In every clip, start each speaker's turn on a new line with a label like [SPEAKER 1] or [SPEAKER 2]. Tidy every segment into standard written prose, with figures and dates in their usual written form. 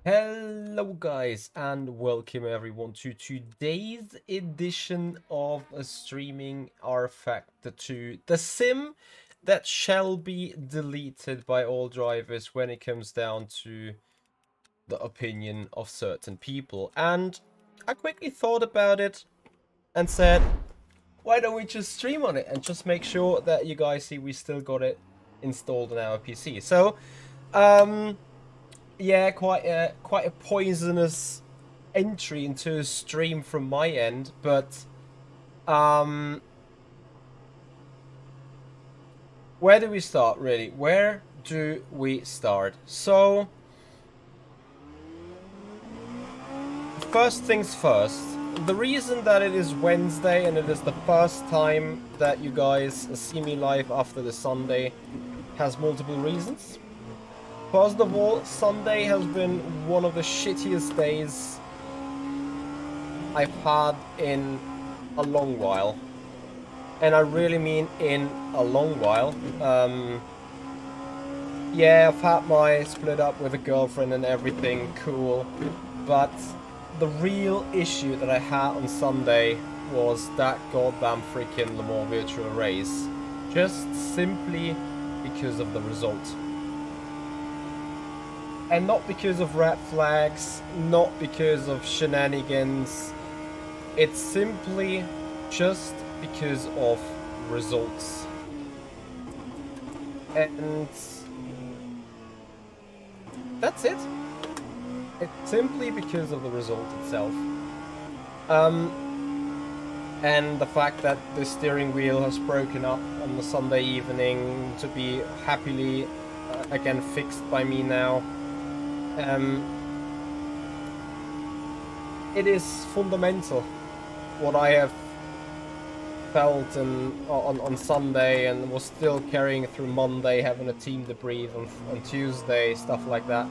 [SPEAKER 1] Hello guys and welcome everyone to today's edition of a streaming rFactor 2, the sim that shall be deleted by all drivers when it comes down to the opinion of certain people. And I quickly thought about it and said, why don't we just stream on it and just make sure that you guys see we still got it installed on our PC. So, yeah, quite a poisonous entry into a stream from my end, but where do we start really? Where do we start? So first things first, the reason that it is Wednesday and it is the first time that you guys see me live after the Sunday has multiple reasons. First of all, Sunday has been one of the shittiest days I've had in a long while. And I really mean in a long while. Yeah, I've had my split up with a girlfriend and everything, cool. But the real issue that I had on Sunday was that goddamn freaking Le Mans virtual race. Just simply because of the result. And not because of red flags, not because of shenanigans. It's simply just because of results. And that's it. It's simply because of the result itself. And the fact that the steering wheel has broken up on the Sunday evening to be happily again fixed by me now. It is fundamental what I have felt on Sunday and was still carrying through Monday, having a team debrief on Tuesday, stuff like that.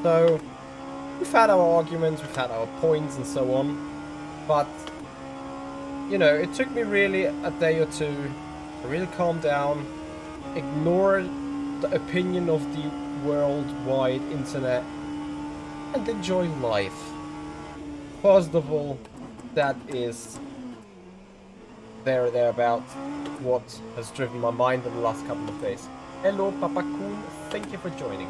[SPEAKER 1] So we've had our arguments, we've had our points and so on, but you know, it took me really a day or two to really calm down, ignore the opinion of the worldwide internet and enjoy life. First of all, that is thereabout what has driven my mind in the last couple of days. Hello Papa Coon, thank you for joining.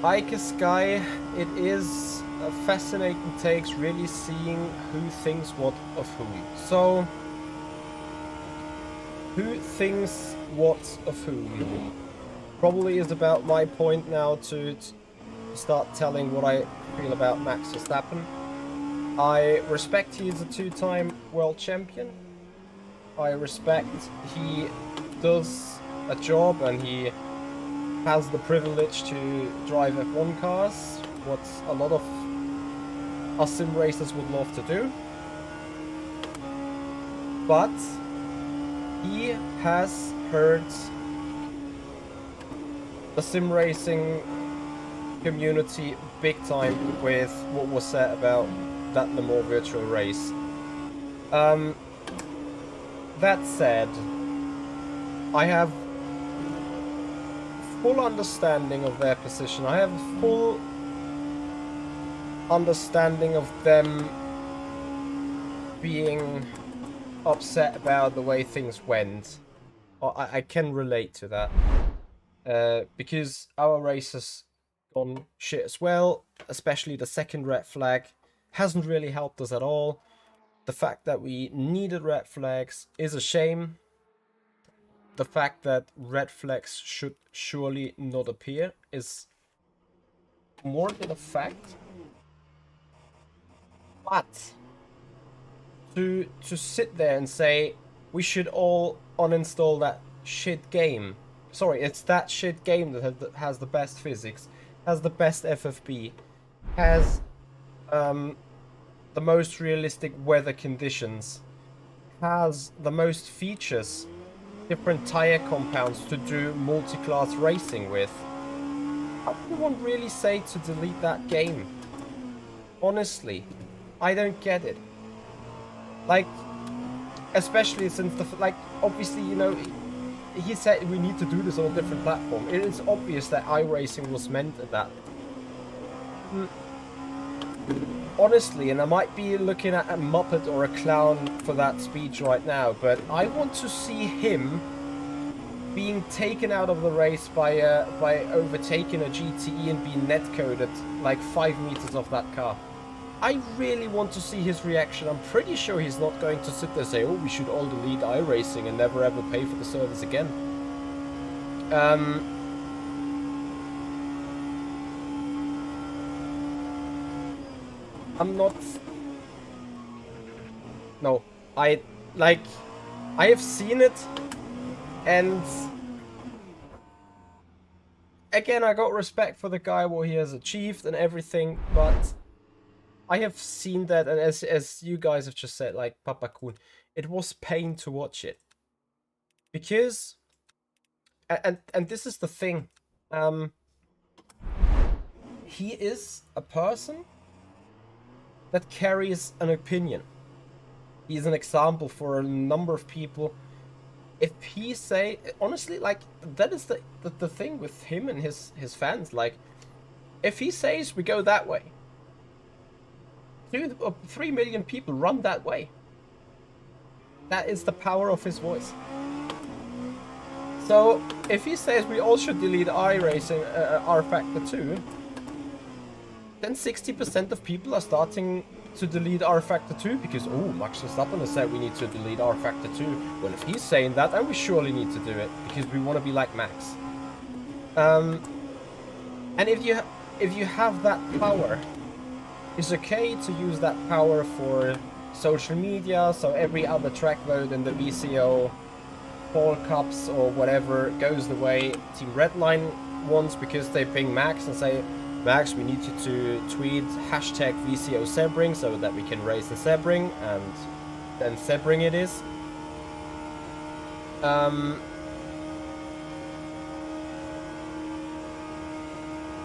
[SPEAKER 1] Ike Sky, it is a fascinating takes, really seeing who thinks what of who. So, who thinks what of who? Probably is about my point now to start telling what I feel about Max Verstappen. I respect he is a two-time world champion. I respect he does a job and he has the privilege to drive F1 cars, what a lot of us sim racers would love to do. But he has hurt the sim racing community big time with what was said about that Le Mans virtual race. That said, I have full understanding of their position. I have a full understanding of them being upset about the way things went. I can relate to that. Because our race has gone shit as well, especially the second red flag hasn't really helped us at all. The fact that we needed red flags is a shame. The fact that red flags should surely not appear is more than a fact. But to sit there and say we should all uninstall that shit game. Sorry, it's that shit game that has the best physics, has the best FFB, has the most realistic weather conditions, has the most features, different tire compounds to do multi-class racing with. How can one really say to delete that game? Honestly, I don't get it. Like, especially since like, obviously, you know, he said we need to do this on a different platform. It is obvious that iRacing was meant at that. Honestly, and I might be looking at a Muppet or a clown for that speech right now, but I want to see him being taken out of the race by overtaking a GTE and being netcoded like 5 meters off that car. I really want to see his reaction. I'm pretty sure he's not going to sit there and say, oh, we should all delete iRacing and never ever pay for the service again. I'm not... No, I have seen it, and again, I got respect for the guy, what he has achieved and everything, but I have seen that, and as you guys have just said, like Papa Kun, it was pain to watch it. Because, and this is the thing, he is a person that carries an opinion. He's an example for a number of people. If he say, honestly, like, that is the thing with him and his fans, like, if he says we go that way, 3 million people run that way. That is the power of his voice. So, if he says we all should delete iRacing, rFactor 2, then 60% of people are starting to delete rFactor 2 because, oh, Max Verstappen has said we need to delete rFactor 2. Well, if he's saying that, then we surely need to do it because we want to be like Max. And if you have that power, it's okay to use that power for social media, so every other track vote in the VCO, Paul Cups or whatever goes the way Team Redline wants because they ping Max and say, Max, we need you to tweet hashtag VCO Sebring so that we can raise the Sebring, and then Sebring it is.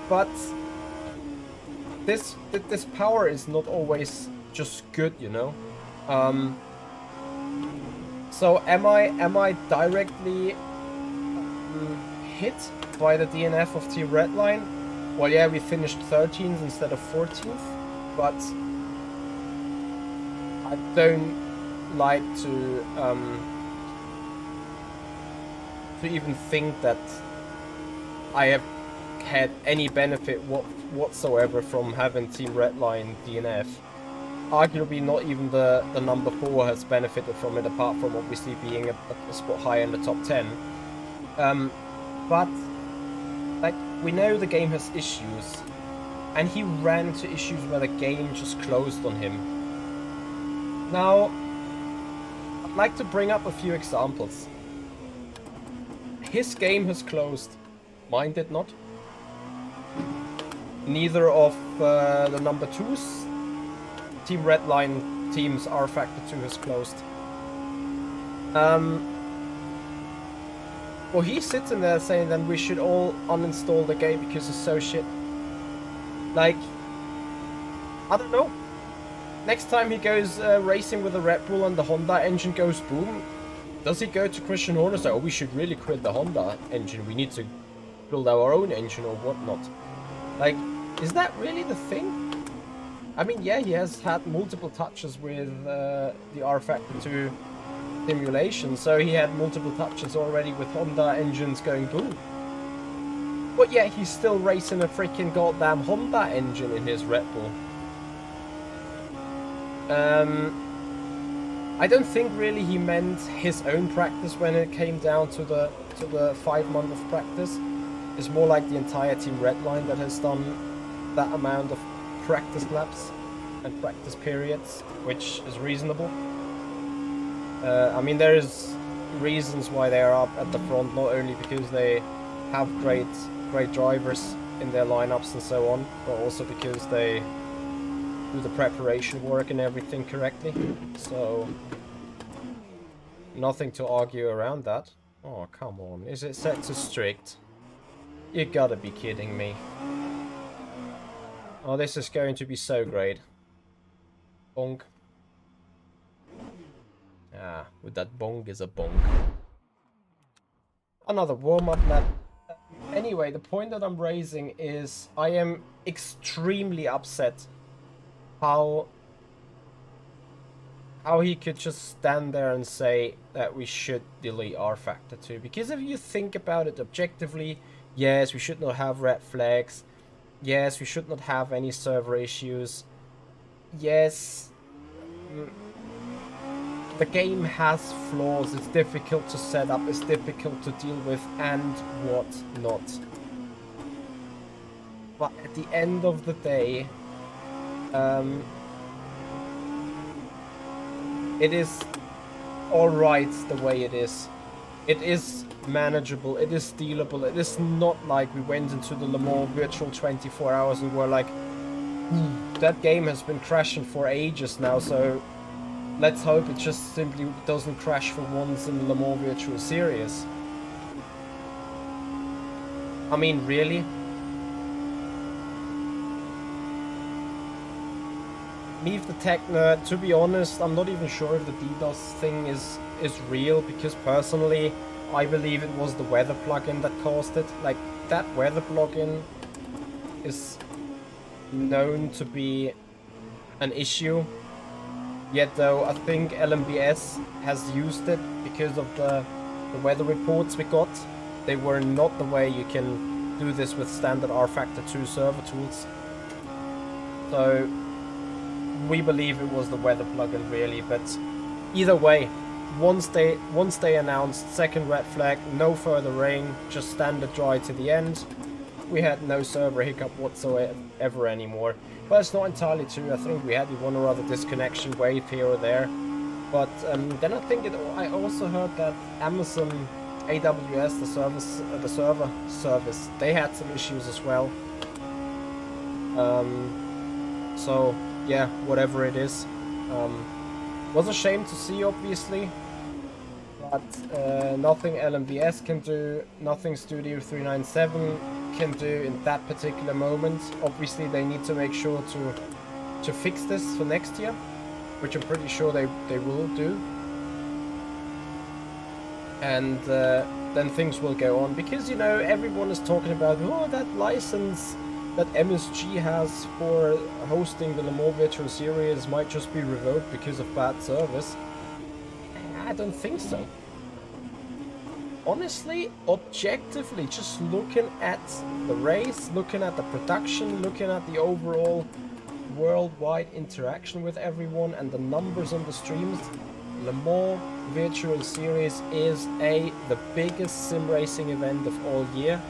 [SPEAKER 1] But this power is not always just good, you know. So am I directly hit by the DNF of Team Redline? Well, yeah, we finished 13th instead of 14th, but I don't like to even think that I have had any benefit whatsoever from having Team Redline DNF. Arguably, not even the number 4 has benefited from it, apart from obviously being a spot higher in the top 10. But like, we know the game has issues, and he ran into issues where the game just closed on him. Now, I'd like to bring up a few examples. His game has closed, mine did not. Neither of the number 2's Team Redline teams rFactor 2 has closed. Well, he's sitting there saying then we should all uninstall the game because it's so shit. Like, I don't know. Next time he goes racing with a Red Bull and the Honda engine goes boom, does he go to Christian Horner and say, oh, we should really quit the Honda engine, we need to build our own engine or whatnot? Like, is that really the thing? I mean, yeah, he has had multiple touches with the rFactor 2 simulation, so he had multiple touches already with Honda engines going boom. But yeah, he's still racing a freaking goddamn Honda engine in his Red Bull. I don't think really he meant his own practice when it came down to the 5 month of practice. It's more like the entire Team Redline that has done that amount of practice laps and practice periods, which is reasonable. I mean, there is reasons why they are up at the front, not only because they have great drivers in their lineups and so on, but also because they do the preparation work and everything correctly. So, nothing to argue around that. Oh, come on. Is it set to strict? You gotta be kidding me. Oh, this is going to be so great. Bonk. with that bonk is a bonk. Another warm-up lap. Anyway, the point that I'm raising is I am extremely upset how he could just stand there and say that we should delete rFactor 2. Because if you think about it objectively, yes, we should not have red flags. Yes, we should not have any server issues. Yes, the game has flaws. It's difficult to set up, it's difficult to deal with, and what not. But at the end of the day, it is alright the way it is. It is manageable, it is dealable. It is not like we went into the Le Mans virtual 24 hours and were like, that game has been crashing for ages now, so let's hope it just simply doesn't crash for once in the Le Mans virtual series. I mean, really? Me, the tech nerd, to be honest, I'm not even sure if the DDoS thing is real, because personally, I believe it was the weather plugin that caused it. Like, that weather plugin is known to be an issue. Yet though, I think LMBS has used it because of the weather reports we got. They were not the way you can do this with standard rFactor 2 server tools. So we believe it was the weather plugin really, but either way, once they announced second red flag, no further rain, just standard dry to the end, we had no server hiccup whatsoever anymore. But it's not entirely true. I think we had one or other disconnection wave here or there. But then I think I also heard that Amazon AWS, the server service, they had some issues as well. So yeah, whatever it is, was a shame to see, obviously. But nothing LMVS can do, nothing Studio 397 can do in that particular moment. Obviously they need to make sure to fix this for next year, which I'm pretty sure they will do. And then things will go on, because, you know, everyone is talking about, oh, that license that MSG has for hosting the Le Mans Virtual Series might just be revoked because of bad service. I don't think so. Honestly, objectively, just looking at the race, looking at the production, looking at the overall worldwide interaction with everyone and the numbers on the streams, Le Mans Virtual Series is the biggest sim racing event of all year,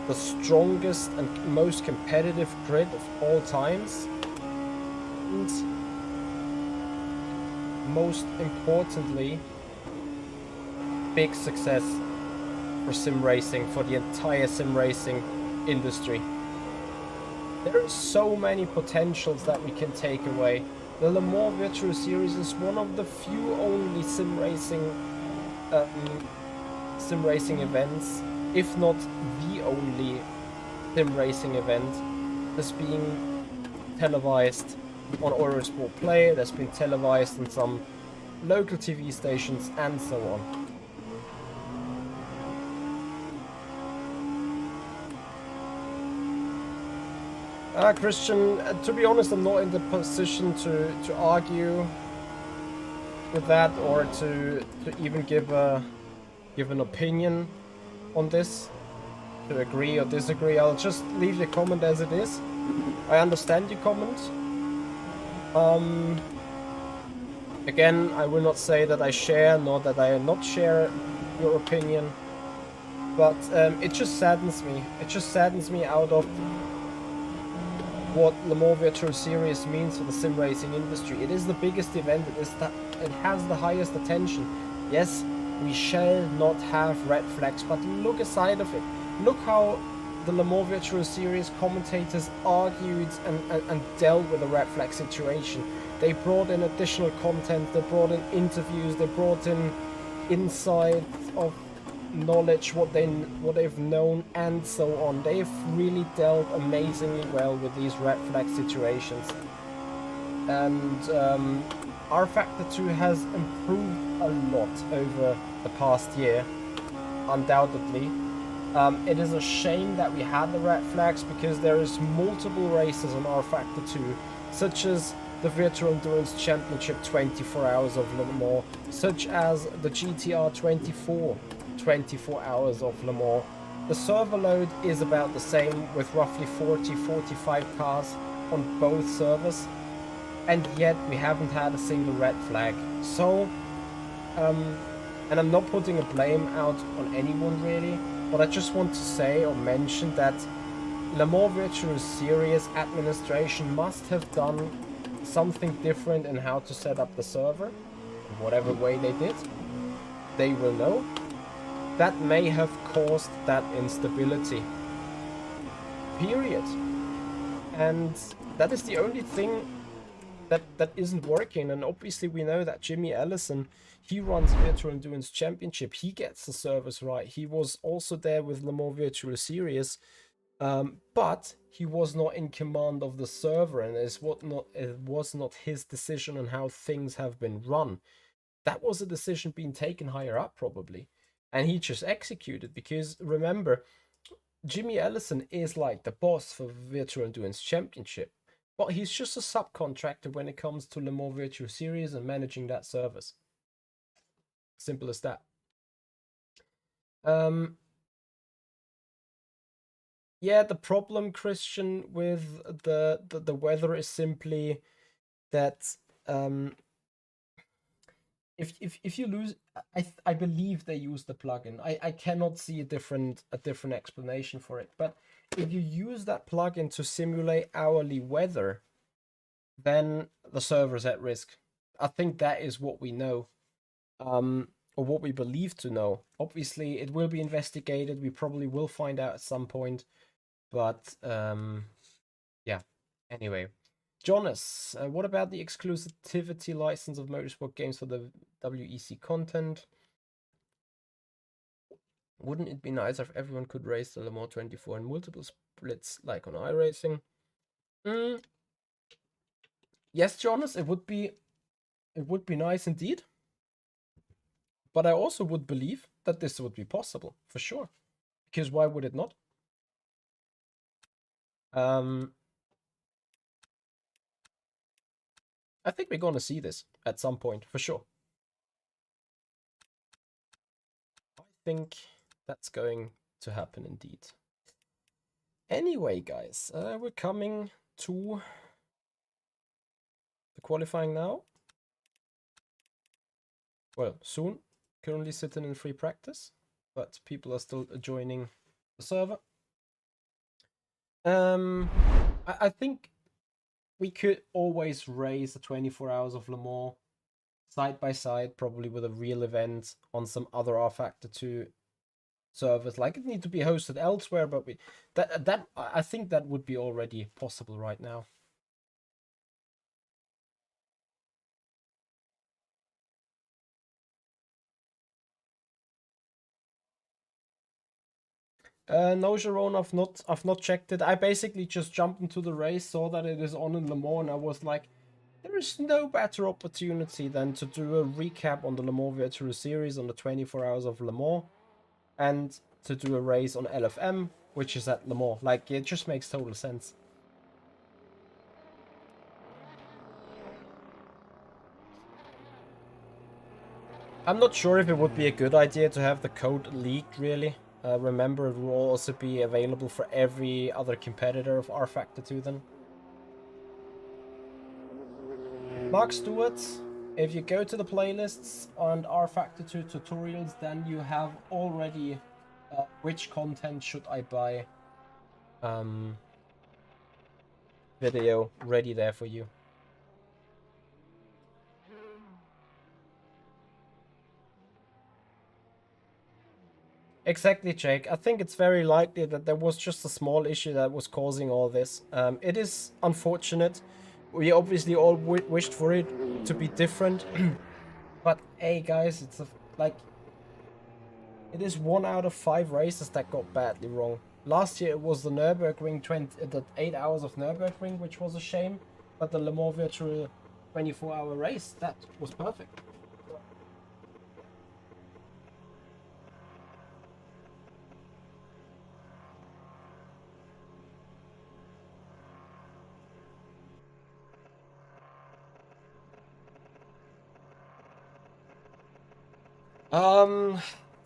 [SPEAKER 1] the strongest and most competitive grid of all times, and most importantly, big success for sim racing, for the entire sim racing industry. There are so many potentials that we can take away. The Le Mans Virtual Series is one of the few only sim racing events, if not the only sim racing event, that's being televised on Eurosport Play, that's been televised on some local TV stations, and so on. Christian, to be honest, I'm not in the position to argue with that, or to even give an opinion on this, to agree or disagree. I'll just leave your comment as it is. I understand your comment. Again, I will not say that I share nor that I not share your opinion, but it just saddens me. It just saddens me out of what Le Mans Virtual Series means for the sim racing industry. It is the biggest event, it has the highest attention. Yes, we shall not have red flags, but look aside of it. Look how the Le Mans Virtual Series commentators argued and dealt with the red flag situation. They brought in additional content, they brought in interviews, they brought in insight of knowledge, what they've known, and so on. They've really dealt amazingly well with these red flag situations. And rFactor 2 has improved a lot over the past year, undoubtedly. It is a shame that we had the red flags because there is multiple races on rFactor 2, such as the Virtual Endurance Championship 24 Hours of Le Mans, such as the GTR 24 Hours of Le Mans. The server load is about the same, with roughly 40-45 cars on both servers, and yet we haven't had a single red flag. So, and I'm not putting a blame out on anyone really, but I just want to say or mention that Le Mans Virtual Series administration must have done something different in how to set up the server, in whatever way they did. They will know. That may have caused that instability. Period. And that is the only thing that isn't working. And obviously we know that Jimmy Ellison, he runs Virtual Endurance Championship. He gets the servers right. He was also there with Le Mans Virtual Series, but he was not in command of the server, and it was not his decision on how things have been run. That was a decision being taken higher up probably, and he just executed, because remember, Jimmy Ellison is like the boss for Virtual Endurance Championship, but he's just a subcontractor when it comes to Le Mans Virtual Series and managing that service. Simple as that. Yeah, the problem, Christian, with the weather is simply that if you lose, I believe they use the plugin. I cannot see a different explanation for it. But if you use that plugin to simulate hourly weather, then the server's at risk. I think that is what we know, or what we believe to know. Obviously, it will be investigated. We probably will find out at some point. But yeah. Anyway, Jonas, what about the exclusivity license of motorsport games for the WEC content? Wouldn't it be nicer if everyone could race the Le Mans 24 in multiple splits like on iRacing? Yes, Jonas, it would be nice indeed. But I also would believe that this would be possible for sure, because why would it not? I think we're going to see this at some point for sure. I think that's going to happen indeed. Anyway, guys, we're coming to the qualifying now. Well, soon. Currently sitting in free practice, but people are still joining the server. I think we could always raise the 24 Hours of Le Mans side by side, probably with a real event on some other rFactor 2 servers. Like, it need to be hosted elsewhere, but I think that would be already possible right now. No, Jerome, I've not checked it. I basically just jumped into the race, saw that it is on in Le Mans, and I was like, there is no better opportunity than to do a recap on the Le Mans Virtual Series on the 24 Hours of Le Mans, and to do a race on LFM, which is at Le Mans. Like, it just makes total sense. I'm not sure if it would be a good idea to have the code leaked, really. Remember, it will also be available for every other competitor of rFactor 2 then. Mark Stewart, if you go to the playlists on rFactor 2 tutorials, then you have already which content should I buy video ready there for you. Exactly, Jake. I think it's very likely that there was just a small issue that was causing all this. It is unfortunate. We obviously all wished for it to be different. But hey, guys, it's like, it is 1 out of 5 races that got badly wrong. Last year it was the Nürburgring the 8 hours of Nürburgring, which was a shame. But the Le Mans Virtual 24-hour race. That was perfect.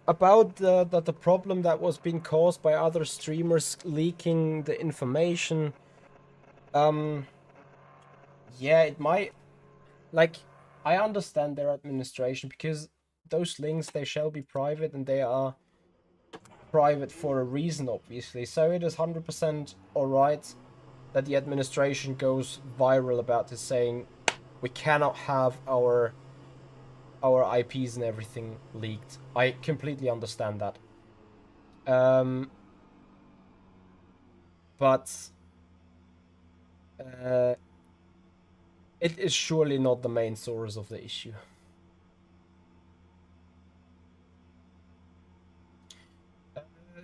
[SPEAKER 1] About the problem that was being caused by other streamers leaking the information. Yeah, it might, like, I understand their administration, because those links, they shall be private, and they are private for a reason, obviously. So it is 100% alright that the administration goes viral about this, saying we cannot have our IPs and everything leaked. I completely understand that. But it is surely not the main source of the issue.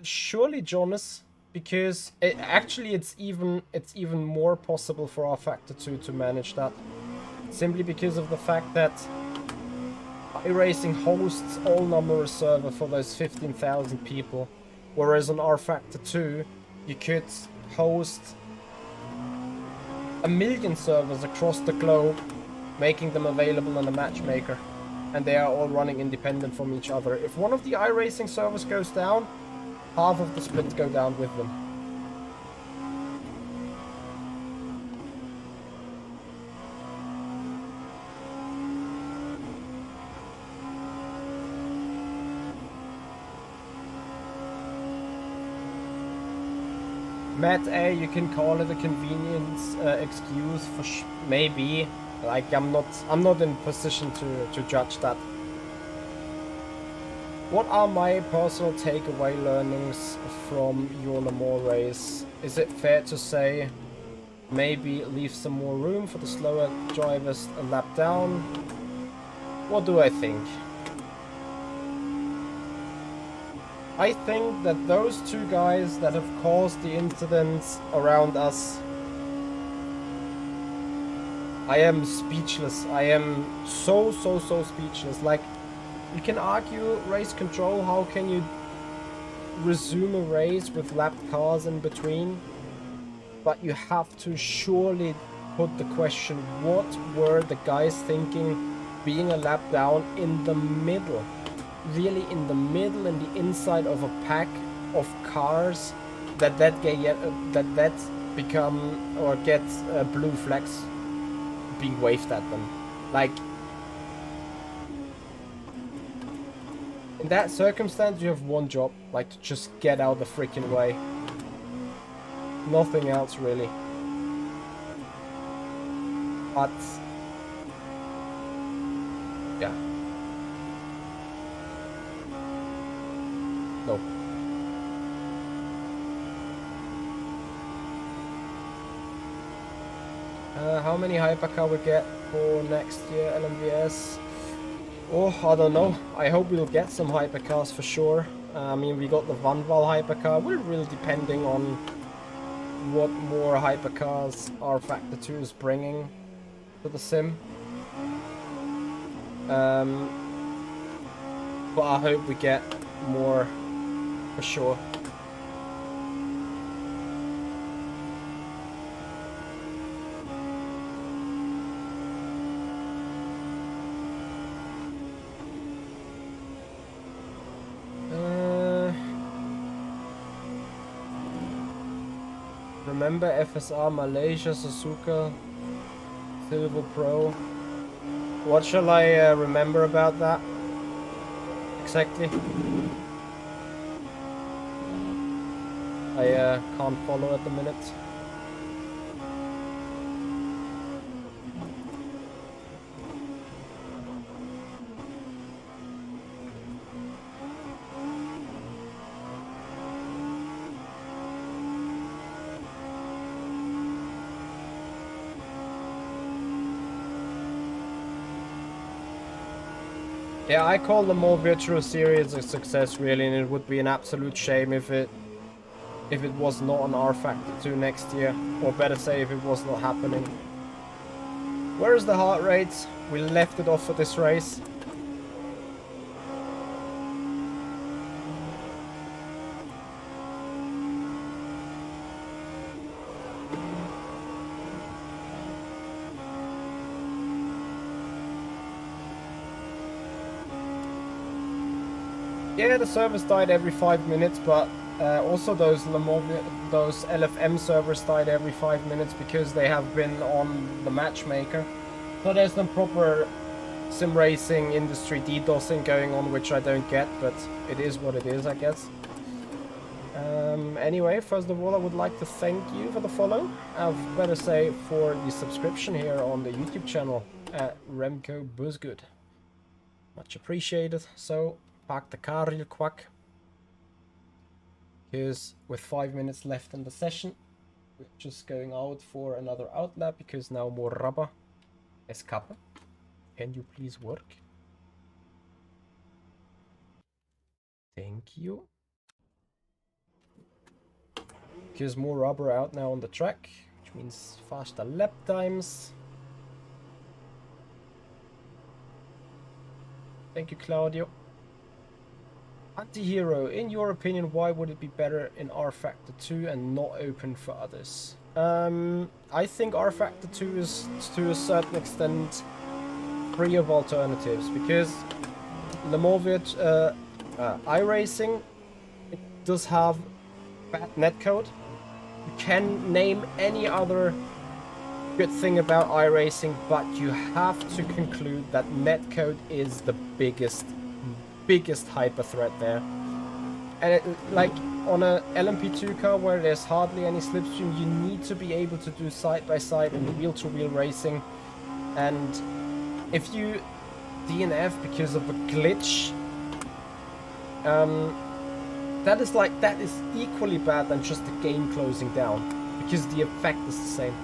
[SPEAKER 1] Surely, Jonas, because it's even more possible for rFactor to manage that, simply because of the fact that iRacing hosts all number server for those 15,000 people, whereas on rFactor 2 you could host 1 million servers across the globe, making them available on a matchmaker, and they are all running independent from each other. If one of the iRacing servers goes down, half of the splits go down with them. Matt A, you can call it a convenience excuse for maybe. Like, I'm not in position to judge that. What are my personal takeaway learnings from your Le Mans race? Is it fair to say maybe leave some more room for the slower drivers a lap down? What do I think? I think that those two guys that have caused the incidents around us, I am speechless. I am so speechless. Like, you can argue race control, how can you resume a race with lapped cars in between? But you have to surely put the question, what were the guys thinking being a lap down in the middle? Really in the middle, in the inside of a pack of cars, that become or get blue flags being waved at them. Like, in that circumstance, you have one job, like to just get out the freaking way. Nothing else really. But yeah. No. How many hypercar we get for next year LMVS? Oh, I don't know. I hope we'll get some hypercars for sure. I mean, we got the Vanval hypercar. We're really depending on what more hypercars rFactor 2 is bringing to the sim. But I hope we get more for sure. Remember FSR Malaysia Suzuka Silver Pro? What shall I remember about that exactly? I can't follow at the minute. Yeah, I call the more virtual series a success really, and it would be an absolute shame if it was not on rFactor 2 next year, or better say if it was not happening. Where's the heart rate? We left it off for this race. Yeah, the servers died every 5 minutes, but also those LFM servers died every 5 minutes because they have been on the matchmaker. So there's some proper Simracing industry DDoSing going on, which I don't get, but it is what it is, I guess. Anyway, first of all, I would like to thank you for the follow. I've better say for the subscription here on the YouTube channel at Remco Busgood. Much appreciated. So, park the car real quick. Because with 5 minutes left in the session, we're just going out for another outlap because now more rubber. Escape. Can you please work? Thank you. Because more rubber out now on the track, which means faster lap times. Thank you, Claudio. Anti-Hero, in your opinion, why would it be better in rFactor 2 and not open for others? I think rFactor 2 is, to a certain extent, free of alternatives, because iRacing, it does have bad netcode. You can name any other good thing about iRacing, but you have to conclude that netcode is the biggest hyper threat there. And it, like on a LMP2 car where there's hardly any slipstream, you need to be able to do side-by-side and wheel-to-wheel racing. And if you DNF because of a glitch, that is equally bad than just the game closing down, because the effect is the same.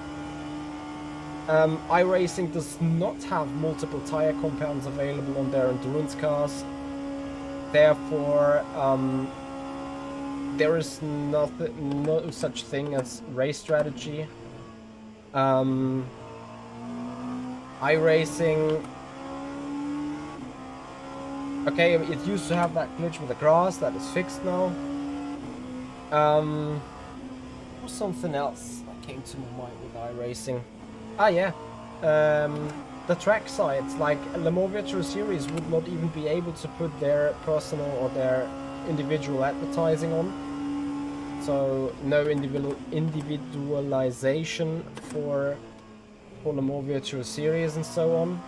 [SPEAKER 1] iRacing does not have multiple tire compounds available on their endurance cars. Therefore, there is no such thing as race strategy. iRacing, okay, it used to have that glitch with the grass, that is fixed now. Or something else that came to my mind with iRacing. Ah yeah, the track sites, like Le Mans Virtual Series would not even be able to put their personal or their individual advertising on. So no individualization for Le Mans Virtual Series and so on.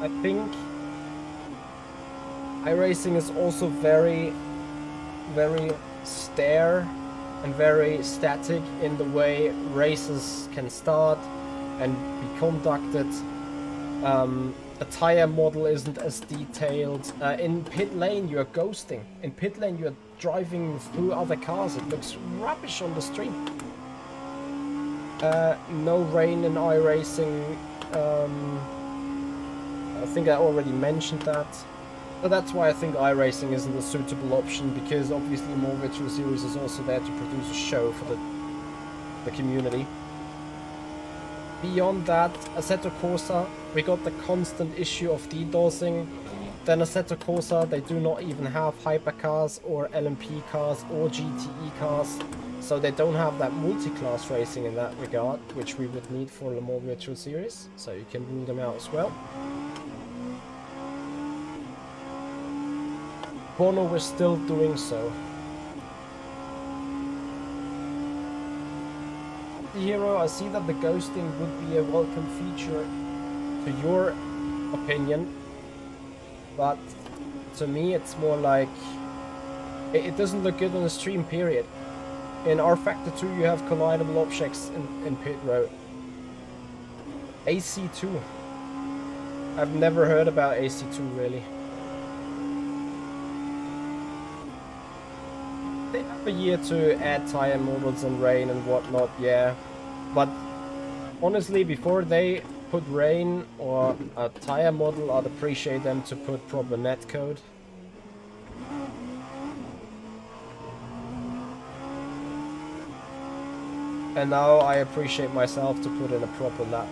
[SPEAKER 1] I think iRacing is also very stare and very static in the way races can start and be conducted. The tire model isn't as detailed. In pit lane you are ghosting. In pit lane you are driving through other cars. It looks rubbish on the street. No rain in iRacing. I think I already mentioned that. So that's why I think iRacing isn't a suitable option, because obviously more Virtual Series is also there to produce a show for the community. Beyond that, Assetto Corsa, we got the constant issue of DDoSing. Then Assetto Corsa, they do not even have hypercars or LMP cars or GTE cars, so they don't have that multi-class racing in that regard, which we would need for Le Mans Virtual Series, so you can rule them out as well. Bono, we're still doing so. The Hero, I see that the ghosting would be a welcome feature to your opinion, but to me it's more like it doesn't look good on the stream, period. In rFactor 2 you have collidable objects in pit road. AC2, I've never heard about AC2 really. They have a year to add tire models and rain and whatnot, yeah. But honestly, before they put rain or a tire model, I'd appreciate them to put proper netcode. And now I appreciate myself to put in a proper lap.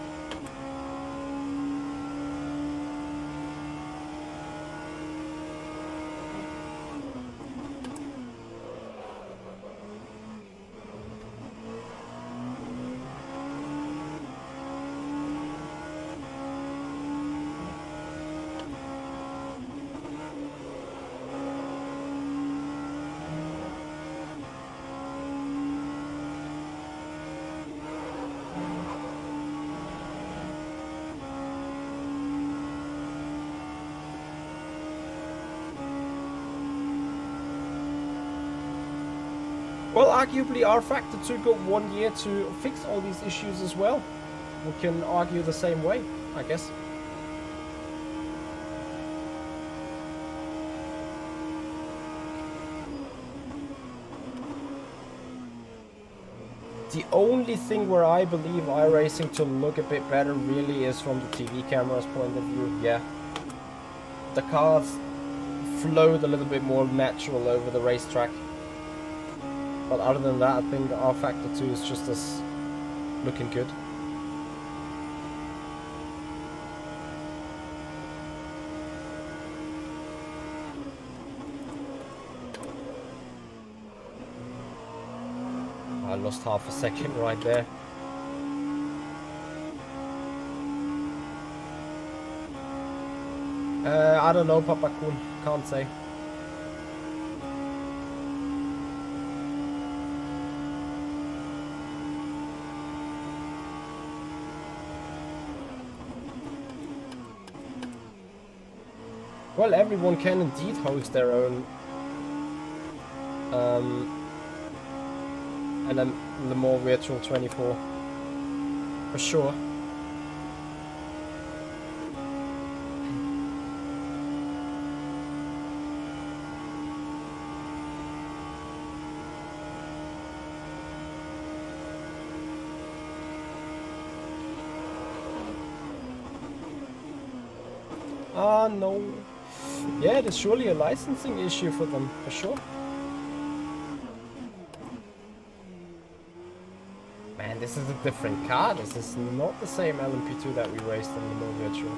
[SPEAKER 1] Well, arguably rFactor 2 got 1 year to fix all these issues as well. We can argue the same way, I guess. The only thing where I believe iRacing to look a bit better really is from the TV camera's point of view. Yeah, the cars flowed a little bit more natural over the racetrack. But other than that, I think rFactor 2 is just as looking good. I lost half a second right there. I don't know, Papa Kun. Can't say. Well, everyone can indeed host their own and then the more virtual 24 for sure. Ah, no. Yeah, there's surely a licensing issue for them, for sure. Man, this is a different car. This is not the same LMP2 that we raced in the more virtual.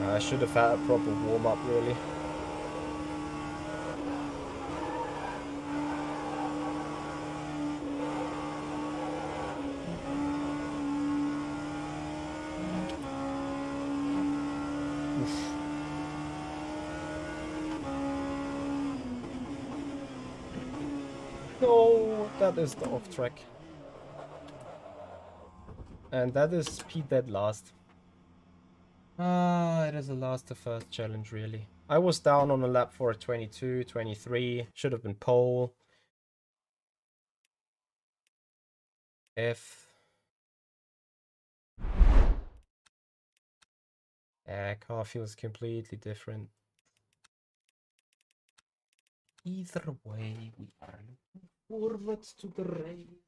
[SPEAKER 1] I should have had a proper warm-up, really. No, that is the off track. And that is P dead last. Ah, it is a last to first challenge, really. I was down on a lap for a 22, 23. Should have been pole. F. Car feels completely different. Either way, we are looking forward to the race.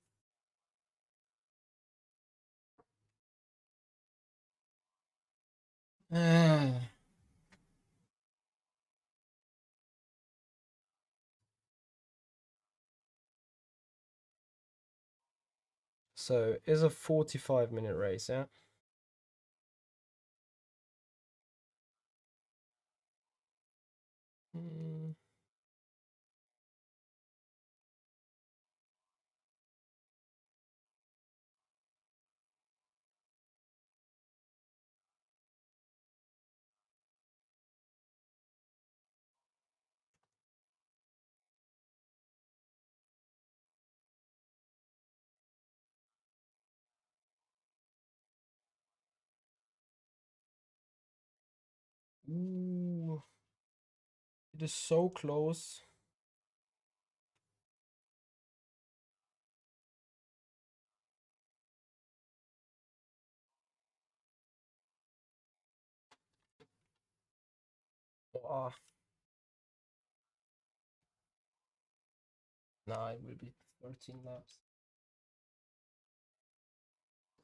[SPEAKER 1] So, it's a 45-minute race, yeah? Mm. Ooh. It is so close. Oh. Nah, it will be 13 laps,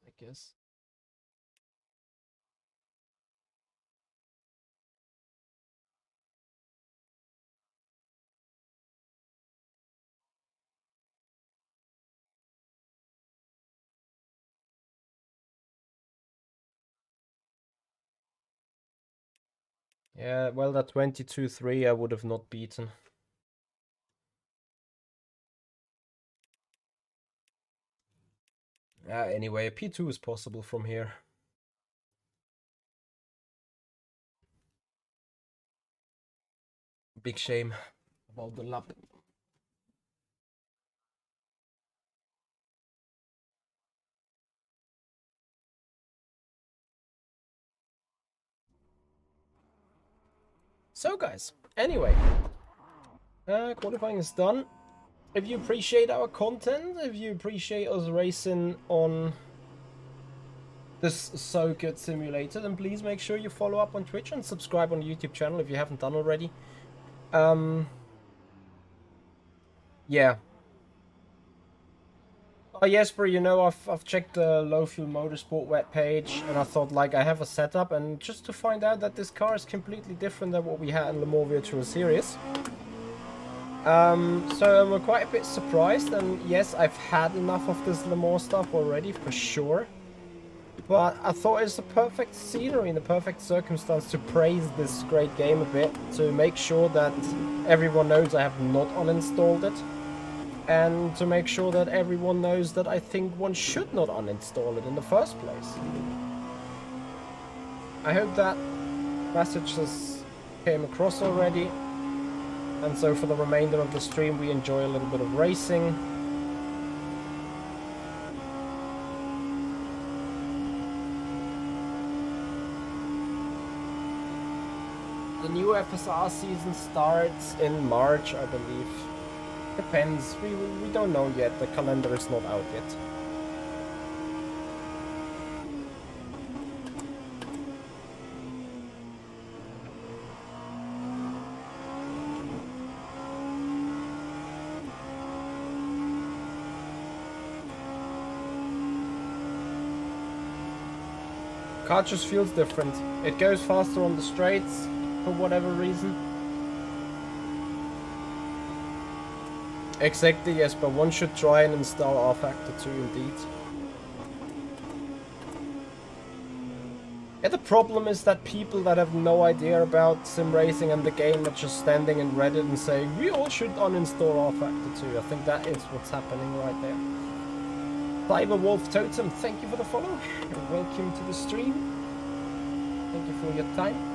[SPEAKER 1] I guess. Yeah, well, that 22-3 I would have not beaten. Anyway, P2 is possible from here. Big shame about the lap. So guys, anyway, qualifying is done. If you appreciate our content, if you appreciate us racing on this circuit simulator, then please make sure you follow up on Twitch and subscribe on the YouTube channel if you haven't done already. Yeah. Oh, Jesper, you know, I've checked the Low Fuel Motorsport webpage, and I thought, like, I have a setup, and just to find out that this car is completely different than what we had in Le Mans Virtual Series. So I'm quite a bit surprised, and yes, I've had enough of this Le Mans stuff already, for sure. But I thought it's the perfect scenery and the perfect circumstance to praise this great game a bit, to make sure that everyone knows I have not uninstalled it, and to make sure that everyone knows that I think one should not uninstall it in the first place. I hope that message has came across already, and so for the remainder of the stream we enjoy a little bit of racing. The new FSR season starts in March, I believe. Depends, we don't know yet, the calendar is not out yet. Car just feels different. It goes faster on the straights, for whatever reason. Exactly, yes, but one should try and install rFactor 2 indeed. Yeah, the problem is that people that have no idea about Simracing and the game are just standing in Reddit and saying, we all should uninstall rFactor 2. I think that is what's happening right there. Cyber Wolf Totem, thank you for the follow. And welcome to the stream. Thank you for your time.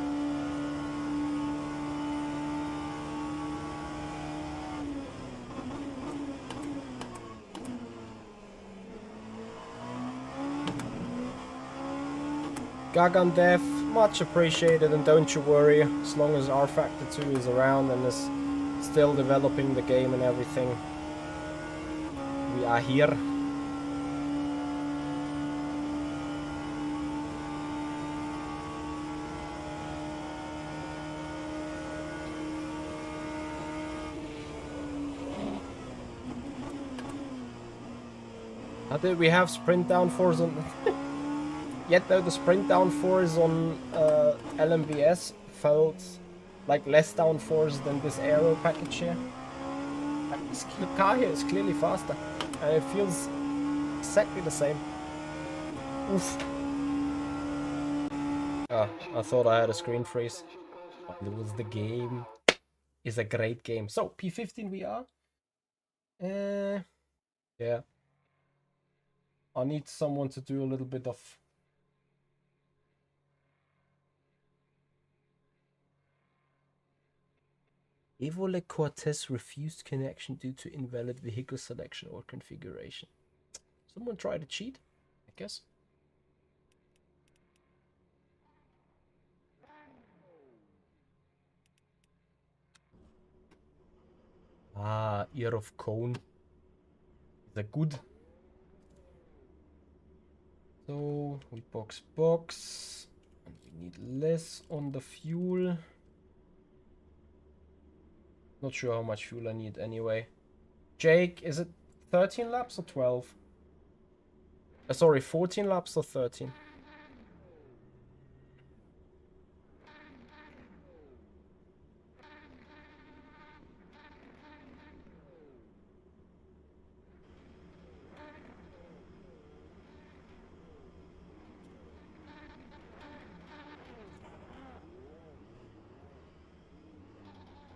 [SPEAKER 1] Gagan Dev, much appreciated, and don't you worry, as long as rFactor 2 is around and is still developing the game and everything, we are here. How did we have sprint downforce on... Yet though the sprint downforce on LMVS felt like less downforce than this aero package here. This car here is clearly faster, and it feels exactly the same. Oof. Ah, I thought I had a screen freeze. It was the game. It's a great game. So, P15 we are. Yeah. I need someone to do a little bit of... Evole Cortez refused connection due to invalid vehicle selection or configuration. Someone try to cheat, I guess. Ah, Ear of Cone. Is that good? So, we box. And we need less on the fuel. Not sure how much fuel I need anyway. Jake, is it 13 laps or 12? Sorry, 14 laps or 13?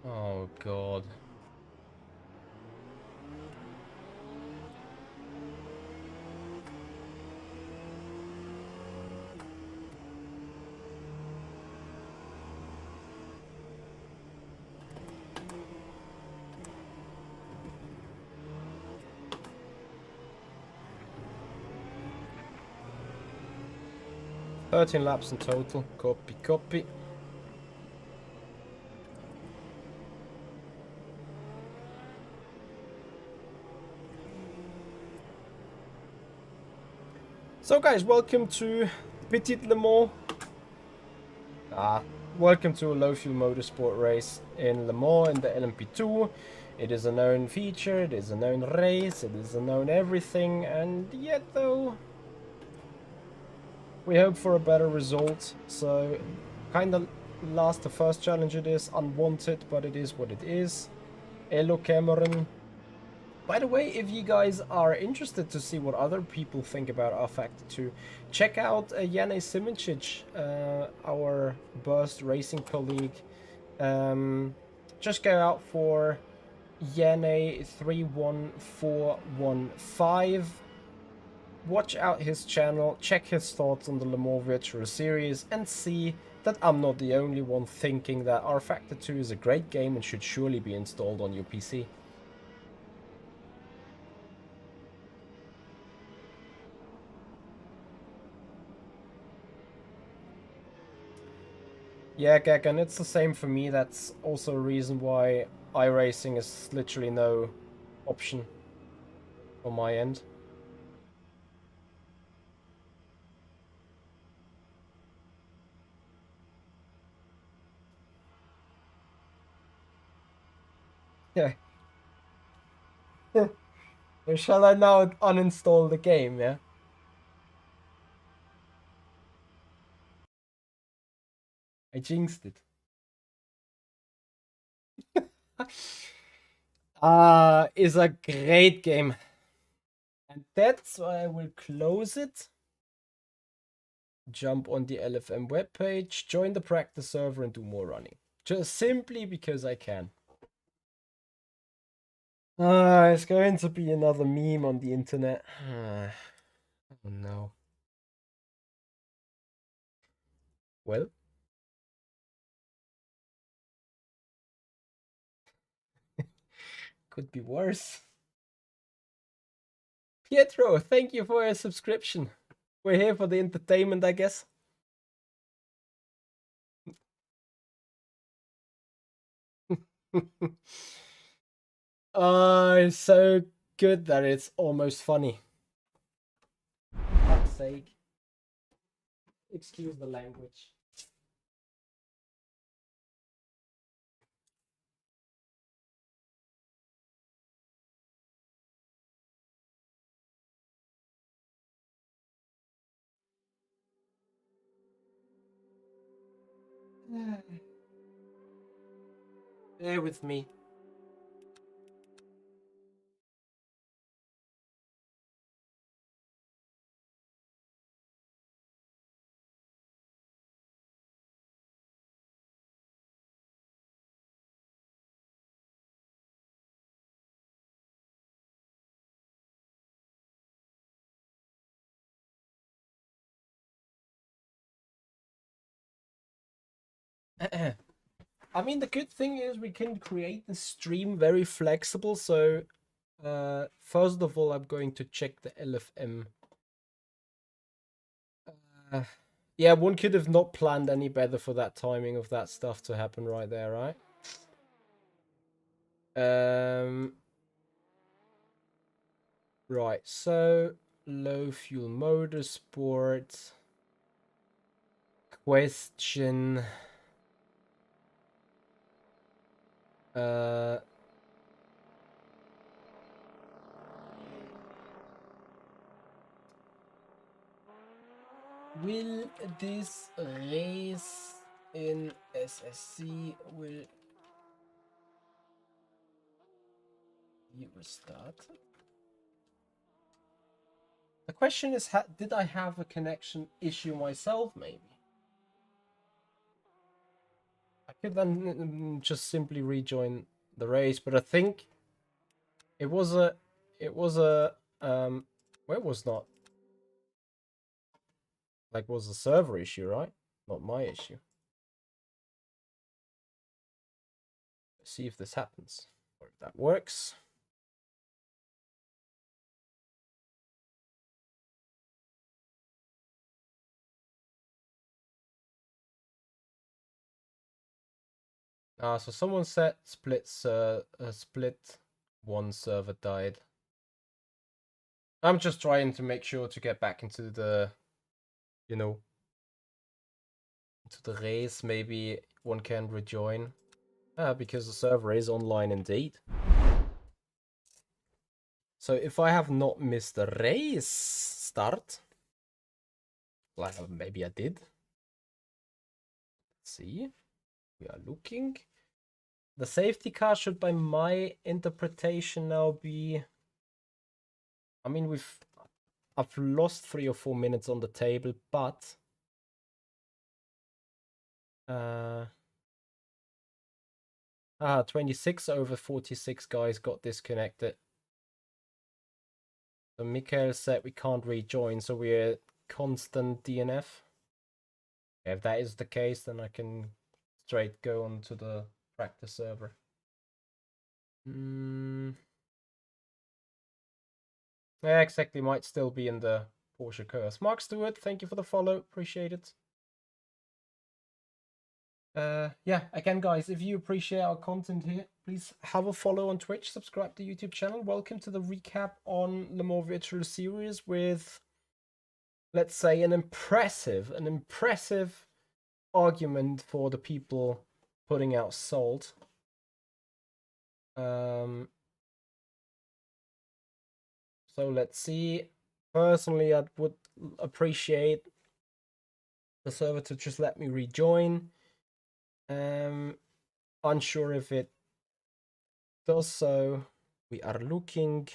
[SPEAKER 1] Oh, God. Thirteen laps in total. Copy, copy. So guys, welcome to Petit Le Mans. Welcome to a low fuel motorsport race in Le Mans in the LMP2. It is a known feature, it is a known race, it is a known everything, and yet though we hope for a better result. So kinda the first challenge it is, unwanted, but it is what it is. Hello Cameron. By the way, if you guys are interested to see what other people think about rFactor 2, check out Jane Simicic, our Burst Racing colleague. Just go out for Jane 31415. Watch out his channel, check his thoughts on the Le Mans Virtual Series, and see that I'm not the only one thinking that rFactor 2 is a great game and should surely be installed on your PC. Yeah, Gag, and it's the same for me. That's also a reason why iRacing is literally no option on my end. Yeah. Or shall I now uninstall the game, yeah? I jinxed it. Is a great game. And that's why I will close it. Jump on the LFM webpage, join the practice server and do more running. Just simply because I can. It's going to be another meme on the internet. Oh no. Well. Could be worse. Pietro, thank you for your subscription. We're here for the entertainment, I guess. It's so good that it's almost funny. For fuck's sake. Excuse the language. Bear with me. I mean, the good thing is we can create the stream very flexible. So, first of all, I'm going to check the LFM. Yeah, one could have not planned any better for that timing of that stuff to happen right there, right? Right, so low fuel motorsport. Question. Will this race in SSC will be restarted? The question is, did I have a connection issue myself, maybe? I could then just simply rejoin the race, but I think it was a, well, it was not, like, was a server issue, right? Not my issue. Let's see if this happens, or if that works. So someone said split one server died. I'm just trying to make sure to get back into the, you know, into the race. Maybe one can rejoin. Because the server is online indeed. So if I have not missed the race start, like maybe I did. Let's see. We are looking. The safety car should, by my interpretation, now be... I mean, I've lost 3 or 4 minutes on the table, but 26 over 46 guys got disconnected. So Mikael said we can't rejoin, so we're constant DNF. If that is the case, then I can straight go onto the practice server. Yeah, exactly. Might still be in the Porsche curse. Mark Stewart, thank you for the follow. Appreciate it. Yeah, again, guys, if you appreciate our content here, please have a follow on Twitch, subscribe to the YouTube channel. Welcome to the recap on Le Mans Virtual Series with, let's say, an impressive argument for the people putting out Salt. So let's see. Personally, I would appreciate the server to just let me rejoin. Unsure if it does so. We are looking.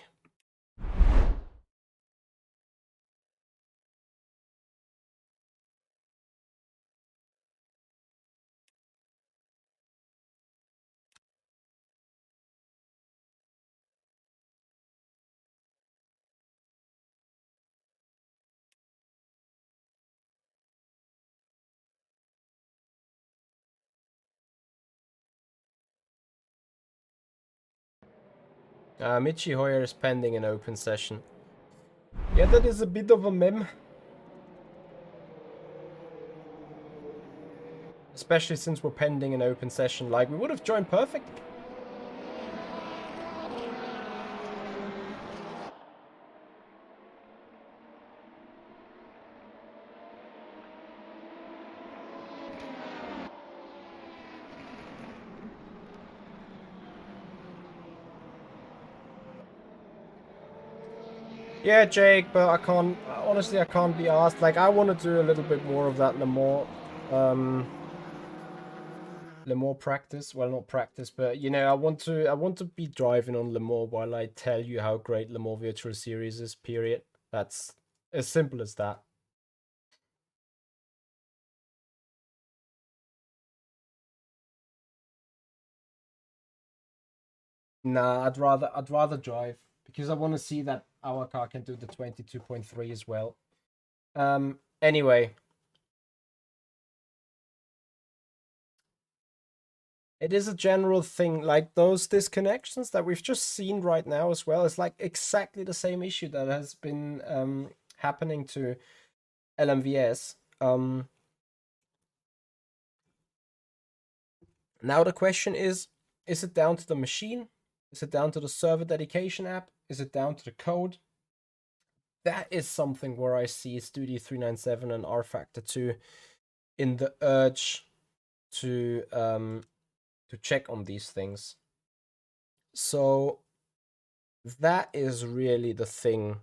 [SPEAKER 1] Michi Hoyer is pending an open session. Yeah, that is a bit of a meme. Especially since we're pending an open session. Like, we would have joined perfect. Yeah, Jake, but I can't, honestly, I can't be asked. Like, I want to do a little bit more of that Le Mans practice. Well, not practice, but, you know, I want to be driving on Le Mans while I tell you how great Le Mans Virtual Series is, period. That's as simple as that. Nah, I'd rather drive because I want to see that our car can do the 22.3 as well. Anyway, it is a general thing, like those disconnections that we've just seen right now as well. It's like exactly the same issue that has been happening to LMVS. Now the question is it down to the machine? Is it down to the server dedication app? Is it down to the code? That is something where I see Studio 397 and rFactor 2 in the urge to check on these things. So that is really the thing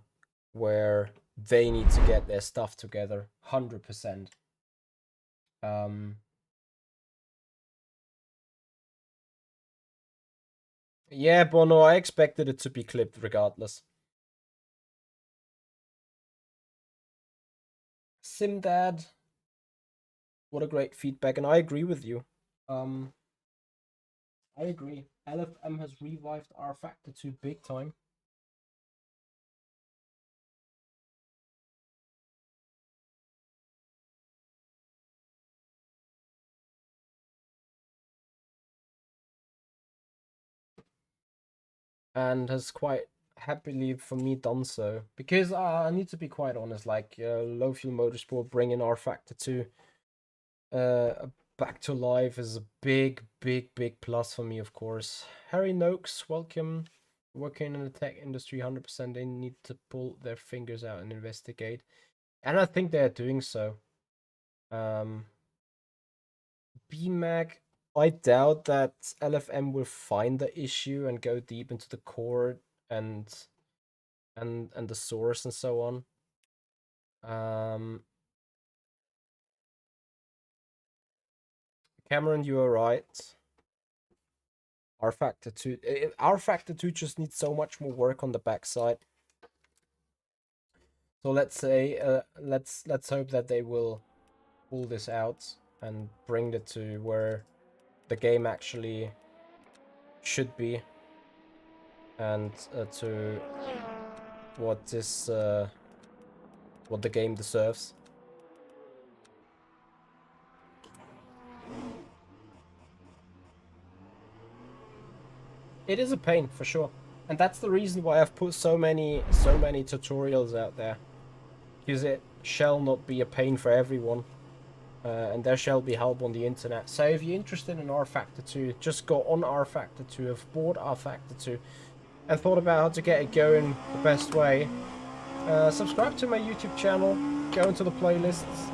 [SPEAKER 1] where they need to get their stuff together, 100%. Yeah, Bono, I expected it to be clipped regardless. Simdad, what a great feedback, and I agree with you. I agree. LFM has revived rFactor 2 big time. And has quite happily for me done so, because I need to be quite honest, like Low Fuel Motorsport bringing rFactor 2 back to life is a big plus for me, of course. Harry Noakes, welcome. Working in the tech industry, 100%, they need to pull their fingers out and investigate, and I think they're doing so. BMAG, I doubt that LFM will find the issue and go deep into the core and the source and so on. Cameron, you are right. rFactor 2, rFactor 2 just needs so much more work on the backside. So let's say, let's hope that they will pull this out and bring it to where the game actually should be, and to what this what the game deserves. It is a pain for sure, and that's the reason why I've put so many tutorials out there, because it shall not be a pain for everyone, and there shall be help on the internet. So if you're interested in rFactor 2, just go on rFactor 2, have bought rFactor 2, and thought about how to get it going the best way. Subscribe to my YouTube channel, go into the playlists,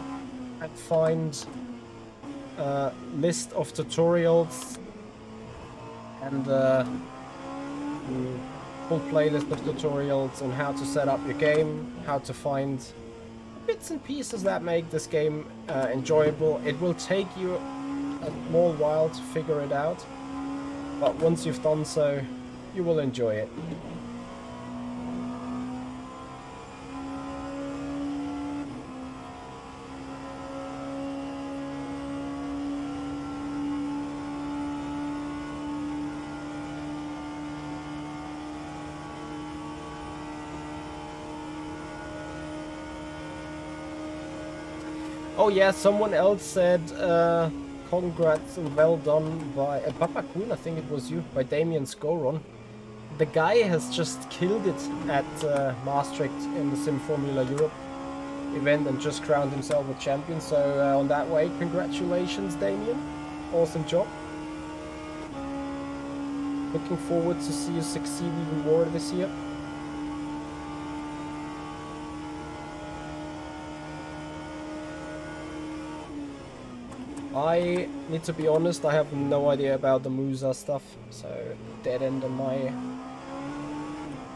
[SPEAKER 1] and find a list of tutorials and full playlist of tutorials on how to set up your game, how to find bits and pieces that make this game enjoyable. It will take you a more while to figure it out, but once you've done so, you will enjoy it. Oh yeah, someone else said congrats and well done by Papa Queen, I think it was you, by Damien Scoron. The guy has just killed it at Maastricht in the Sim Formula Europe event and just crowned himself a champion, so on that way, congratulations Damien, awesome job. Looking forward to see you succeed even more this year. I need to be honest, I have no idea about the Musa stuff, so dead end on my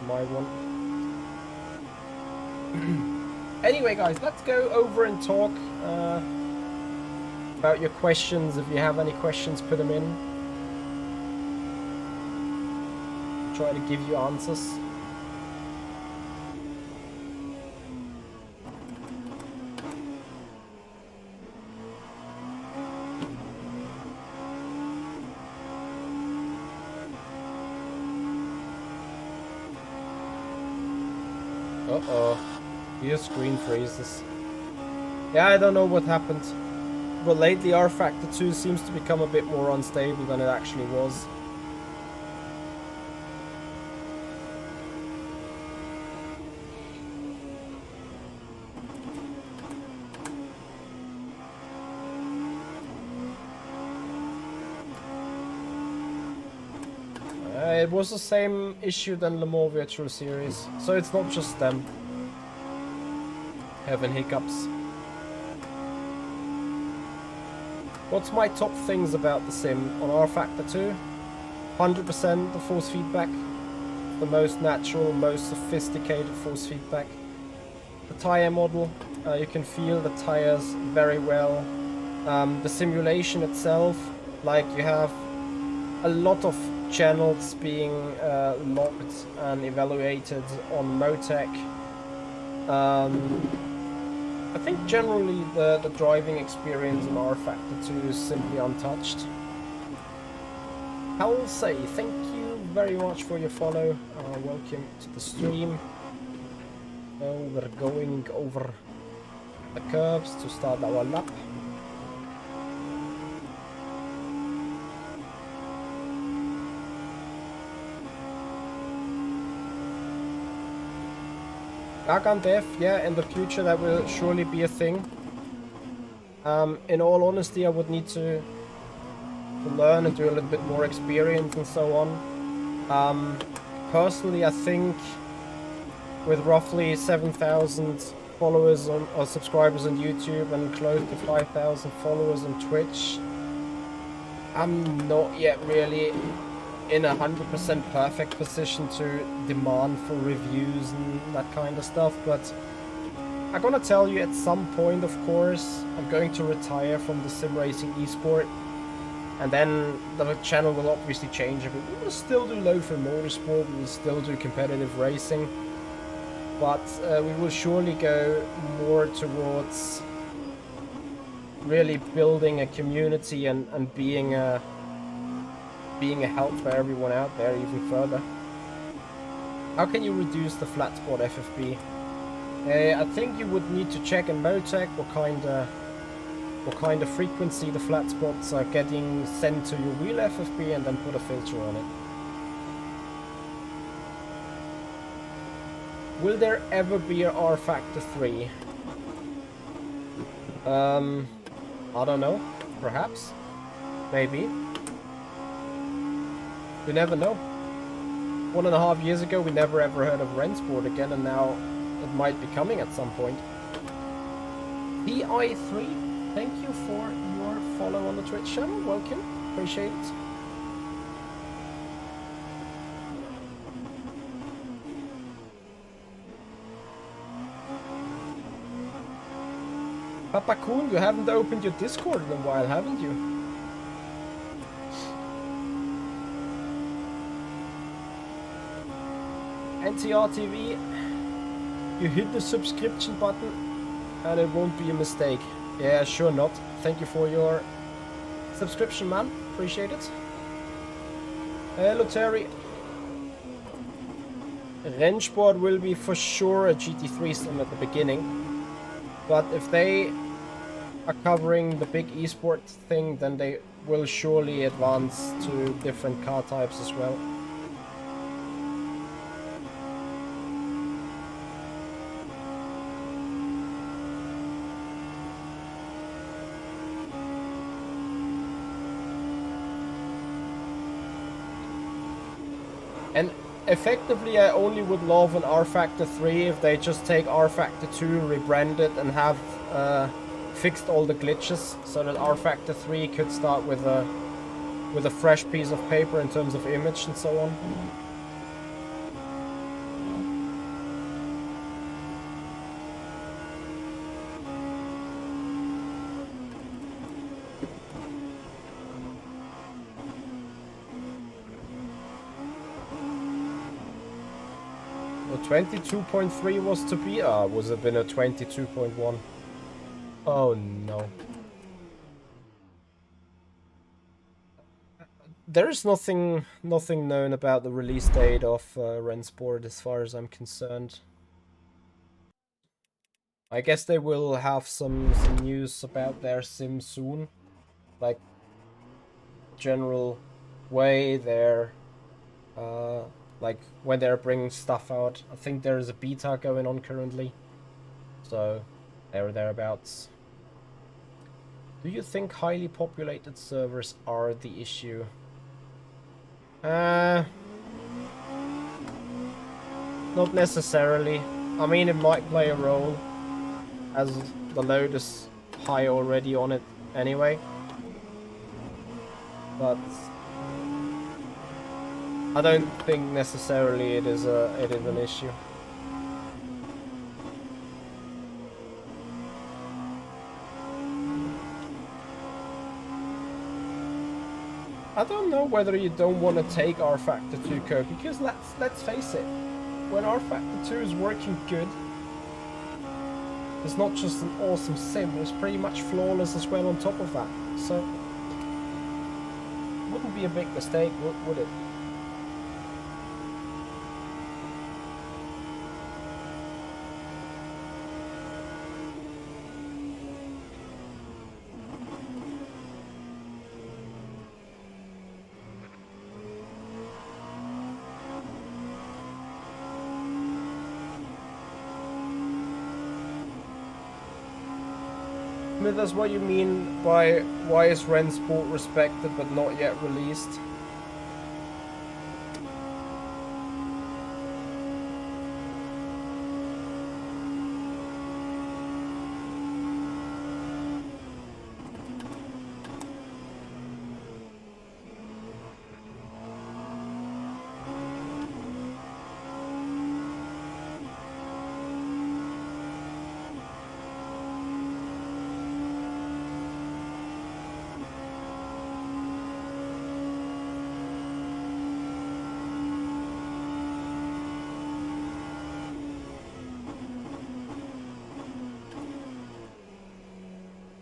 [SPEAKER 1] one. Anyway guys, let's go over and talk about your questions. If you have any questions, put them in. Try to give you answers. Uh-oh. Your screen freezes. Yeah, I don't know what happened. But lately rFactor 2 seems to become a bit more unstable than it actually was. It was the same issue than Le Mans Virtual Series, so it's not just them having hiccups. What's my top things about the sim on rFactor 2? 100% the force feedback. The most natural, most sophisticated force feedback. tire model. You can feel the tires very well. The simulation itself, like you have a lot of channels being logged and evaluated on Motec. I think generally the driving experience in rFactor 2 is simply untouched. I will say thank you very much for your follow. Welcome to the stream. So we're going over the curves to start our lap. Gargant F, yeah, in the future that will surely be a thing. In all honesty, I would need to learn and do a little bit more experience and so on. Personally, I think with roughly 7,000 followers or subscribers on YouTube and close to 5,000 followers on Twitch, I'm not yet really in 100% perfect position to demand for reviews and that kind of stuff, but I'm gonna tell you at some point, of course, I'm going to retire from the Simracing esport, and then the channel will obviously change a bit. We will still do low-for motorsport, we will still do competitive racing, but we will surely go more towards really building a community and being a help for everyone out there even further. How can you reduce the flat spot FFB? I think you would need to check in Motec what kind of frequency the flat spots are getting sent to your wheel FFB, and then put a filter on it. Will there ever be a rFactor 3? I don't know. Perhaps. Maybe. You never know. 1.5 years ago we never ever heard of rennsport again, and now it might be coming at some point. PI3, thank you for your follow on the Twitch channel. Welcome. Appreciate it. Papa Kun, you haven't opened your Discord in a while, haven't you? NTR TV, you hit the subscription button and it won't be a mistake. Yeah, sure not. Thank you for your subscription, man. Appreciate it. Hello, Terry. rennsport will be for sure a GT3 sim at the beginning, but if they are covering the big esports thing, then they will surely advance to different car types as well. And effectively, I only would love an rFactor 3 if they just take rFactor 2, rebrand it, and have fixed all the glitches, so that rFactor 3 could start with a fresh piece of paper in terms of image and so on. The 22.3 was to be, was it been a 22.1? Oh no. There's nothing known about the release date of rennsport as far as I'm concerned. I guess they will have some news about their sim soon, like general way they're like when they're bringing stuff out. I think there is a beta going on currently, so there or thereabouts. Do you think highly populated servers are the issue? Not necessarily. I mean, it might play a role, as the load is high already on it anyway. But I don't think necessarily it is an issue. I don't know whether you don't want to take rFactor 2 code, because let's face it, when rFactor 2 is working good, it's not just an awesome sim, it's pretty much flawless as well on top of that. So, wouldn't be a big mistake, would it? That's what you mean by why is Ren Sport respected but not yet released?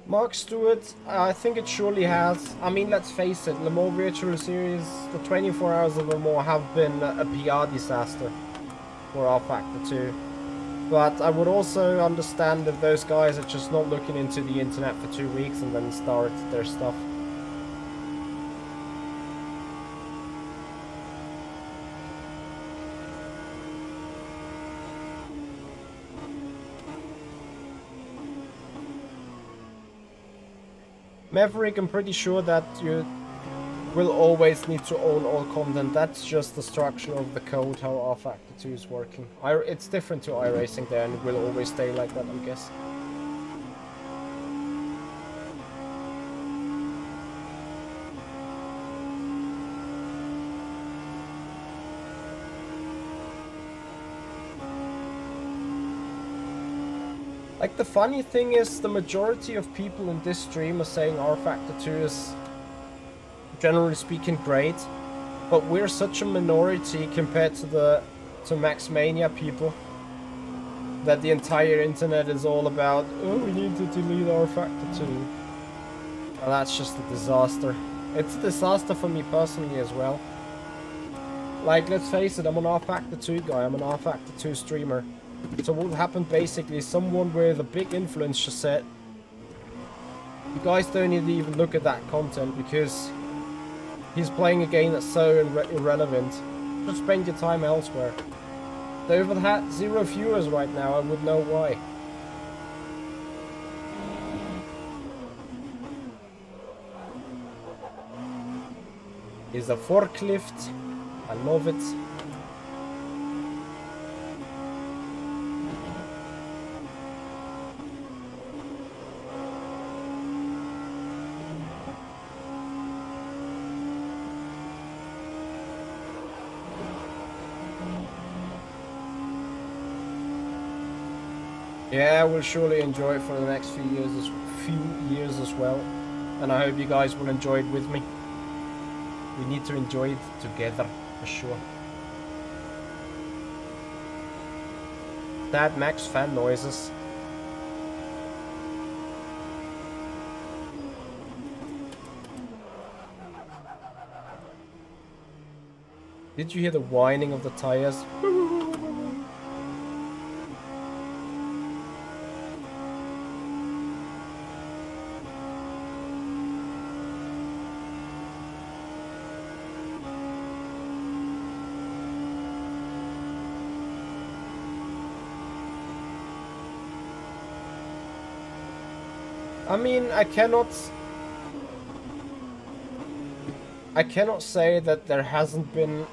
[SPEAKER 1] Mark Stewart, I think it surely has. I mean, let's face it, Le Mans Virtual Series, the 24 hours of Le Mans have been a PR disaster for rFactor 2. But I would also understand if those guys are just not looking into the internet for 2 weeks and then start their stuff. Maverick, I'm pretty sure that you will always need to own all content. That's just the structure of the code, how rFactor 2 is working. It's different to iRacing there, and it will always stay like that, I guess. Like, the funny thing is, the majority of people in this stream are saying rFactor 2 is, generally speaking, great, but we're such a minority compared to Max Mania people that the entire internet is all about, oh, we need to delete rFactor 2. And that's just a disaster. It's a disaster for me personally as well. Like, let's face it, I'm an rFactor 2 guy, I'm an rFactor 2 streamer. So what happened basically is someone with a big influence just said, you guys don't need to even look at that content because he's playing a game that's so irrelevant. Just spend your time elsewhere. So if it had 0 viewers right now, I would know why. Is a forklift. I love it. Yeah, we'll surely enjoy it for the next few years as well, and I hope you guys will enjoy it with me. We need to enjoy it together, for sure. That Max fan noises. Did you hear the whining of the tires? I mean, I cannot say that there hasn't been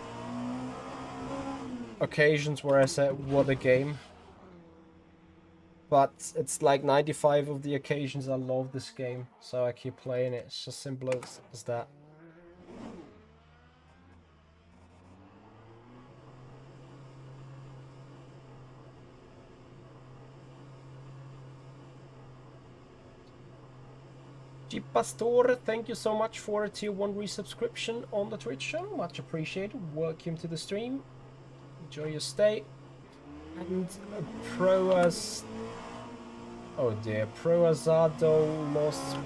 [SPEAKER 1] occasions where I said, what a game. But it's like 95 of the occasions I love this game, so I keep playing it. It's just simple as that. G Pastor, thank you so much for a tier 1 resubscription on the Twitch channel. Much appreciated. Welcome to the stream. Enjoy your stay. And Proas... Oh dear. Proazado Los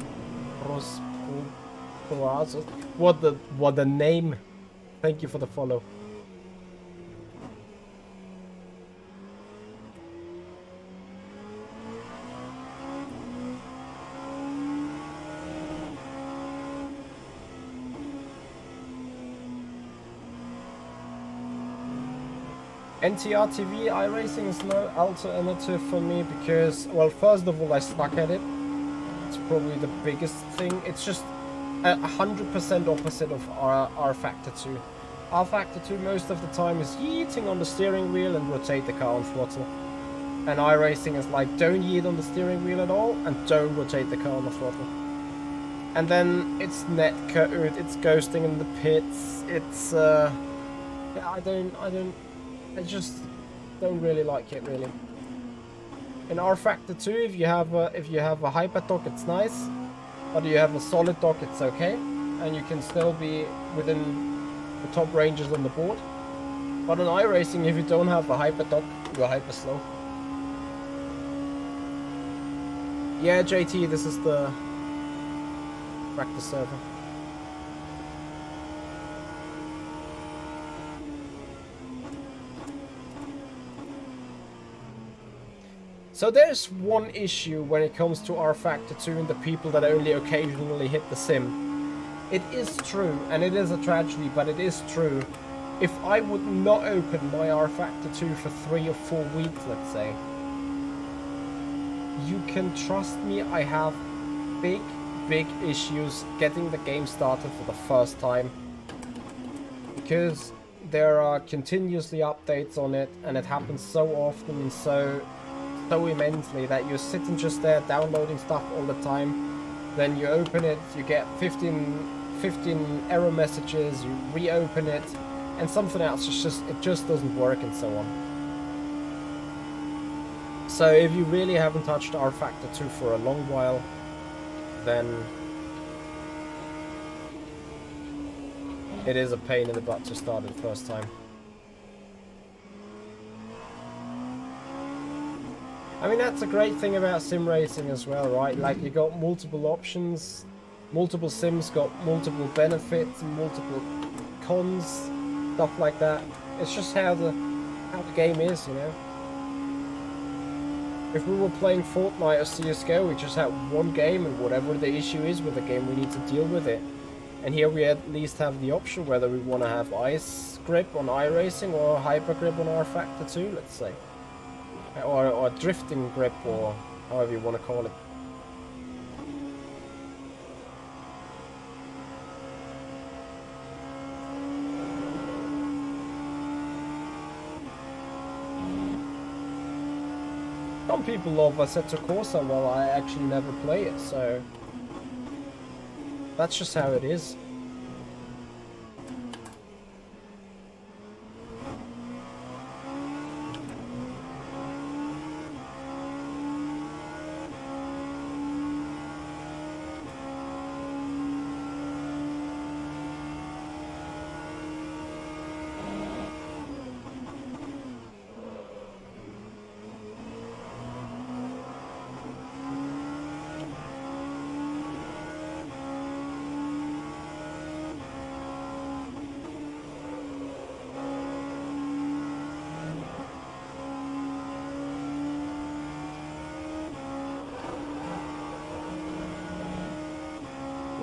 [SPEAKER 1] Prosperados. What the name. Thank you for the follow. NTR TV iRacing is no alternative for me because, well, first of all, I suck at it. It's probably the biggest thing. It's just 100% opposite of rFactor 2. rFactor 2 most of the time is yeeting on the steering wheel and rotate the car on throttle. And iRacing is like, don't yeet on the steering wheel at all and don't rotate the car on the throttle. And then it's netcode, it's ghosting in the pits, it's yeah, I just don't really like it, really. In rFactor 2, if you have a hyper dock, it's nice, but if you have a solid dock, it's okay, and you can still be within the top ranges on the board. But in iRacing, if you don't have a hyper dock, you're hyper slow. Yeah, JT, this is the practice server. So there's one issue when it comes to rFactor 2 and the people that only occasionally hit the sim. It is true, and it is a tragedy, but it is true. If I would not open my rFactor 2 for 3 or 4 weeks, let's say, you can trust me, I have big issues getting the game started for the first time. Because there are continuously updates on it, and it happens so often and so immensely that you're sitting just there downloading stuff all the time. Then you open it, you get 15 error messages, you reopen it, and something else it just doesn't work, and so on. So if you really haven't touched rFactor 2 for a long while, then it is a pain in the butt to start it the first time. I mean, that's a great thing about sim racing as well, right? Like, you got multiple options, multiple sims got multiple benefits, multiple cons, stuff like that. It's just how the game is, you know? If we were playing Fortnite or CSGO, we just had one game, and whatever the issue is with the game, we need to deal with it. And here we at least have the option whether we want to have ice grip on iRacing or hyper grip on rFactor 2, let's say. Or drifting grip, or however you want to call it. Some people love Assetto Corsa, while I actually never play it, so that's just how it is.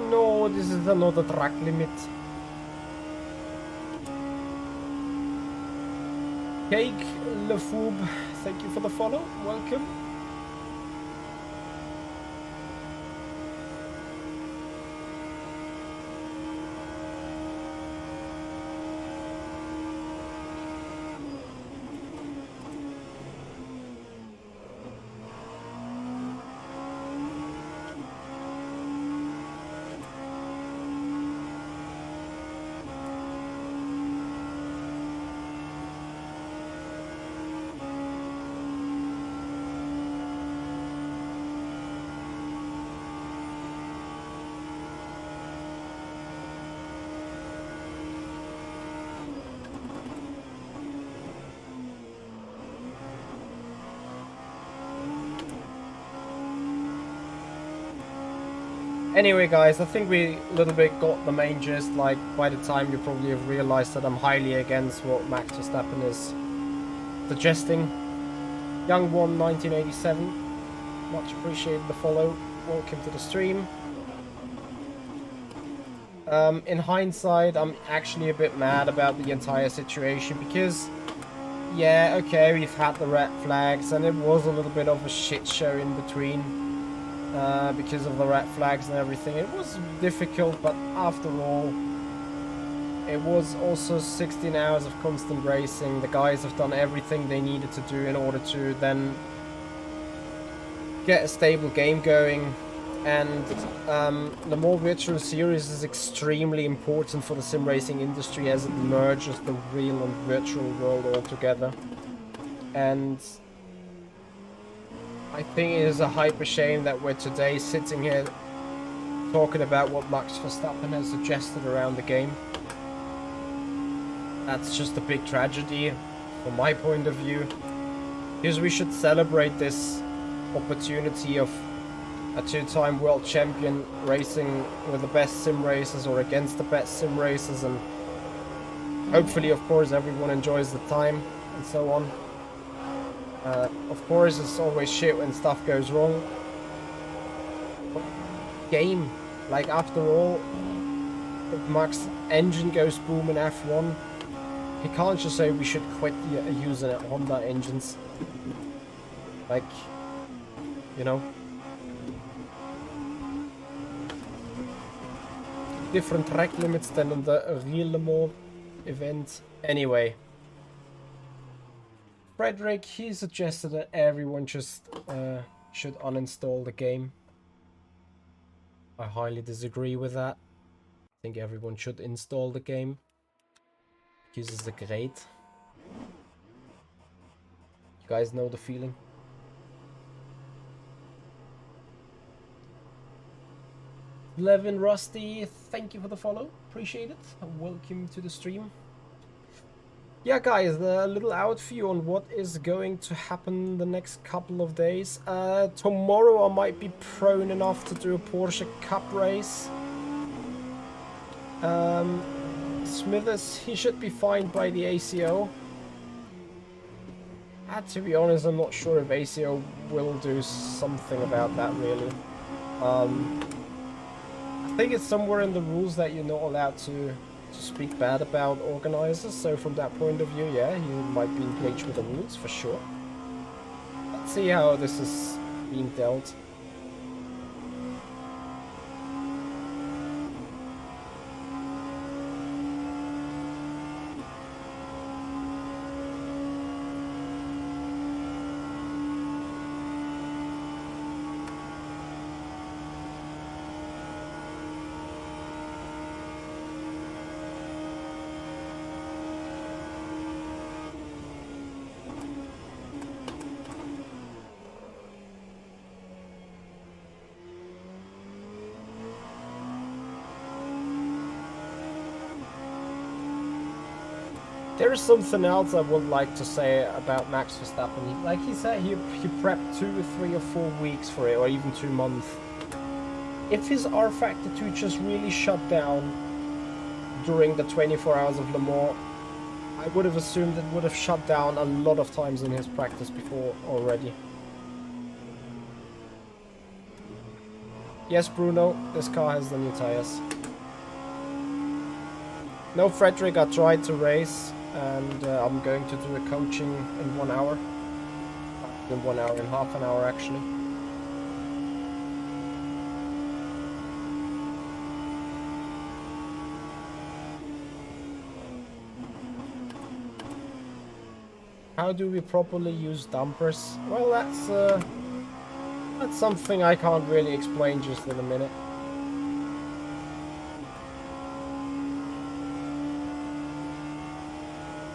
[SPEAKER 1] No, this is another track limit. Cake Lefoob, thank you for the follow. Welcome. Anyway, guys, I think we a little bit got the main gist. Like, by the time you probably have realized that I'm highly against what Max Verstappen is suggesting. Young One 1987, much appreciated the follow. Welcome to the stream. In hindsight, I'm actually a bit mad about the entire situation because, yeah, okay, we've had the red flags and it was a little bit of a shit show in between because of the red flags and everything. It was difficult, but after all, it was also 16 hours of constant racing. The guys have done everything they needed to do in order to then get a stable game going. And the more virtual series is extremely important for the sim racing industry as it merges the real and virtual world all together. And I think it is a hyper shame that we're today sitting here talking about what Max Verstappen has suggested around the game. That's just a big tragedy from my point of view, because we should celebrate this opportunity of a two-time world champion racing with the best sim racers or against the best sim racers, and hopefully, of course, everyone enjoys the time and so on. Of course, it's always shit when stuff goes wrong. But game, like, after all, if Max engine goes boom in F1, he can't just say we should quit using Honda engines. Like, you know. Different track limits than on the real Le Mans event. Anyway. Frederick, he suggested that everyone just should uninstall the game. I highly disagree with that. I think everyone should install the game. Because it's great. You guys know the feeling. Levin Rusty, thank you for the follow. Appreciate it. Welcome to the stream. Yeah, guys, a little outview on what is going to happen the next couple of days. Tomorrow I might be prone enough to do a Porsche Cup race. Smithers, he should be fine by the ACO. To be honest, I'm not sure if ACO will do something about that, really. I think it's somewhere in the rules that you're not allowed to speak bad about organizers, so from that point of view, yeah, you might be in breach with the rules, for sure. Let's see how this is being dealt. There is something else I would like to say about Max Verstappen. Like he said, he prepped 2 or 3 or 4 weeks for it, or even 2 months. If his rFactor 2 just really shut down during the 24 hours of Le Mans, I would have assumed it would have shut down a lot of times in his practice before already. Yes, Bruno, this car has the new tires. No, Frederick, I tried to race. And I'm going to do a coaching in 1 hour. In 1 hour, in half an hour actually. How do we properly use dumpers? Well, that's something I can't really explain just in a minute.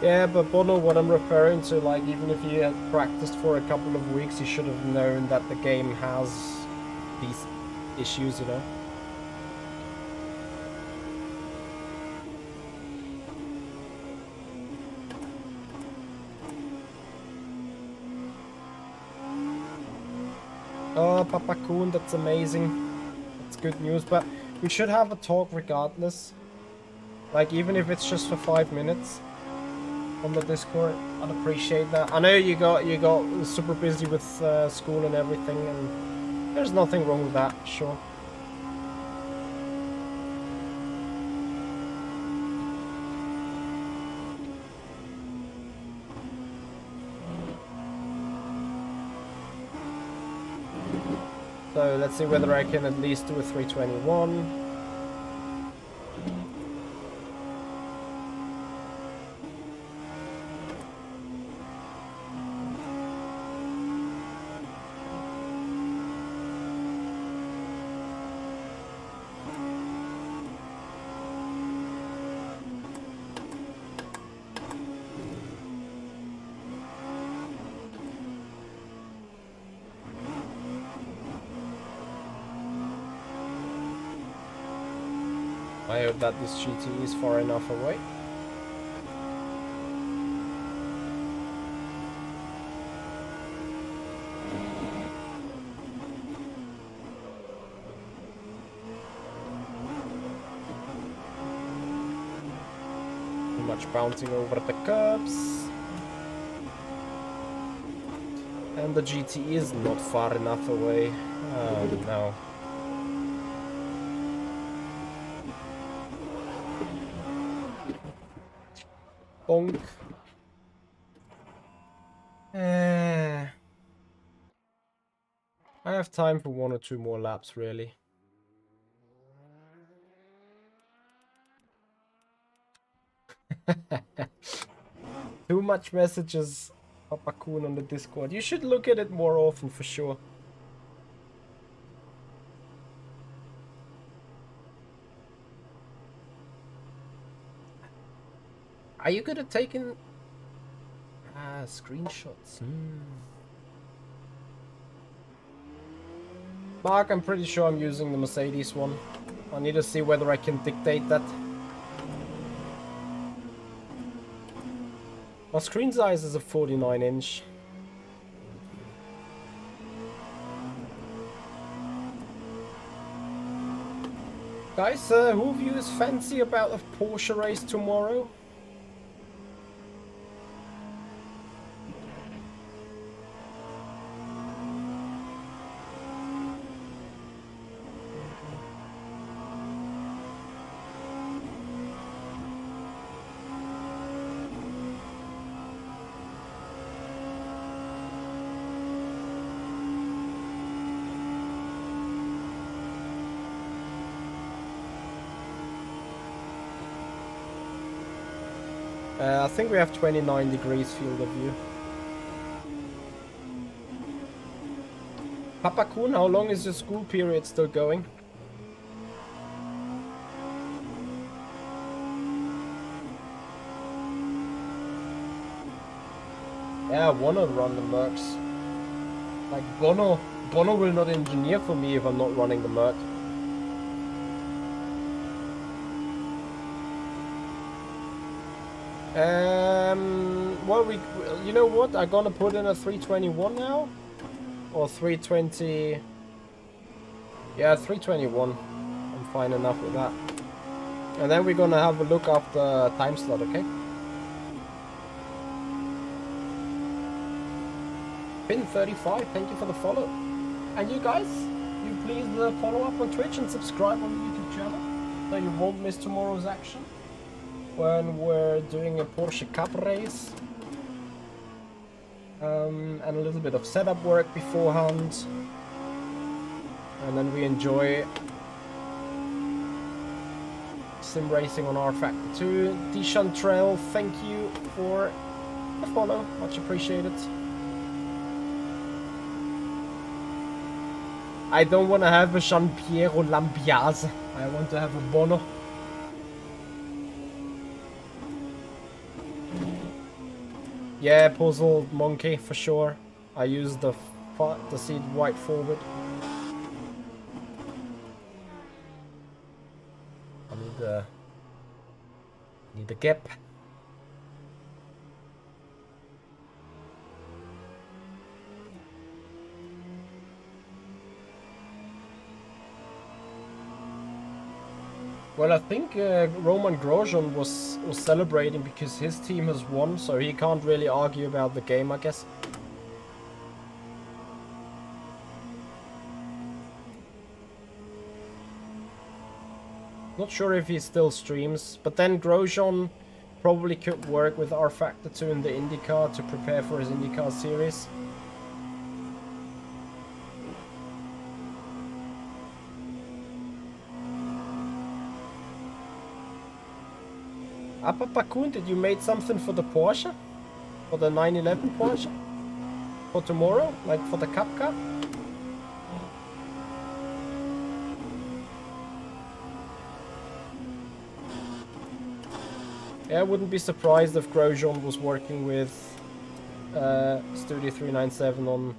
[SPEAKER 1] Yeah, but Bono, what I'm referring to, like, even if you had practiced for a couple of weeks, you should have known that the game has these issues, you know? Oh, Papa Kun, that's amazing. It's good news, but we should have a talk regardless. Like, even if it's just for 5 minutes on the Discord, I'd appreciate that. I know you got super busy with school and everything, and there's nothing wrong with that, sure. So let's see whether I can at least do a 321. I hope that this GT is far enough away. Too much bouncing over the curbs. And the GT is not far enough away. Oh no. Bonk. I have time for 1 or 2 more laps, really. Too much messages, Papa Kun, on the Discord. You should look at it more often, for sure. Are you good at taking screenshots? Mark, I'm pretty sure I'm using the Mercedes one. I need to see whether I can dictate that. My screen size is a 49-inch. Guys, who of you is fancy about a Porsche race tomorrow? I think we have 29 degrees field of view. Papa Kun, how long is your school period still going? Yeah, I wanna run the Mercs. Like, Bono will not engineer for me if I'm not running the Merc. Well, you know what? I'm gonna put in a 321 now, or 320. Yeah, 321. I'm fine enough with that. And then we're gonna have a look after time slot, okay? Pin 35, thank you for the follow. And you guys, you please follow up on Twitch and subscribe on the YouTube channel, so you won't miss tomorrow's action when we're doing a Porsche Cup race. And a little bit of setup work beforehand. And then we enjoy Simracing on rFactor 2. Deshantrell, thank you for the follow, much appreciated. I don't want to have a Jean-Piero Lambiase. I want to have a Bono. Yeah, puzzled monkey for sure. I use the seat right forward. I need the gap. Well, I think Roman Grosjean was celebrating because his team has won, so he can't really argue about the game, I guess. Not sure if he still streams, but then Grosjean probably could work with rFactor 2 in the IndyCar to prepare for his IndyCar series. Bakun, did you make something for the Porsche? For the 911 Porsche? For tomorrow? Like for the Cup Car? Yeah, I wouldn't be surprised if Grosjean was working with Studio 397 on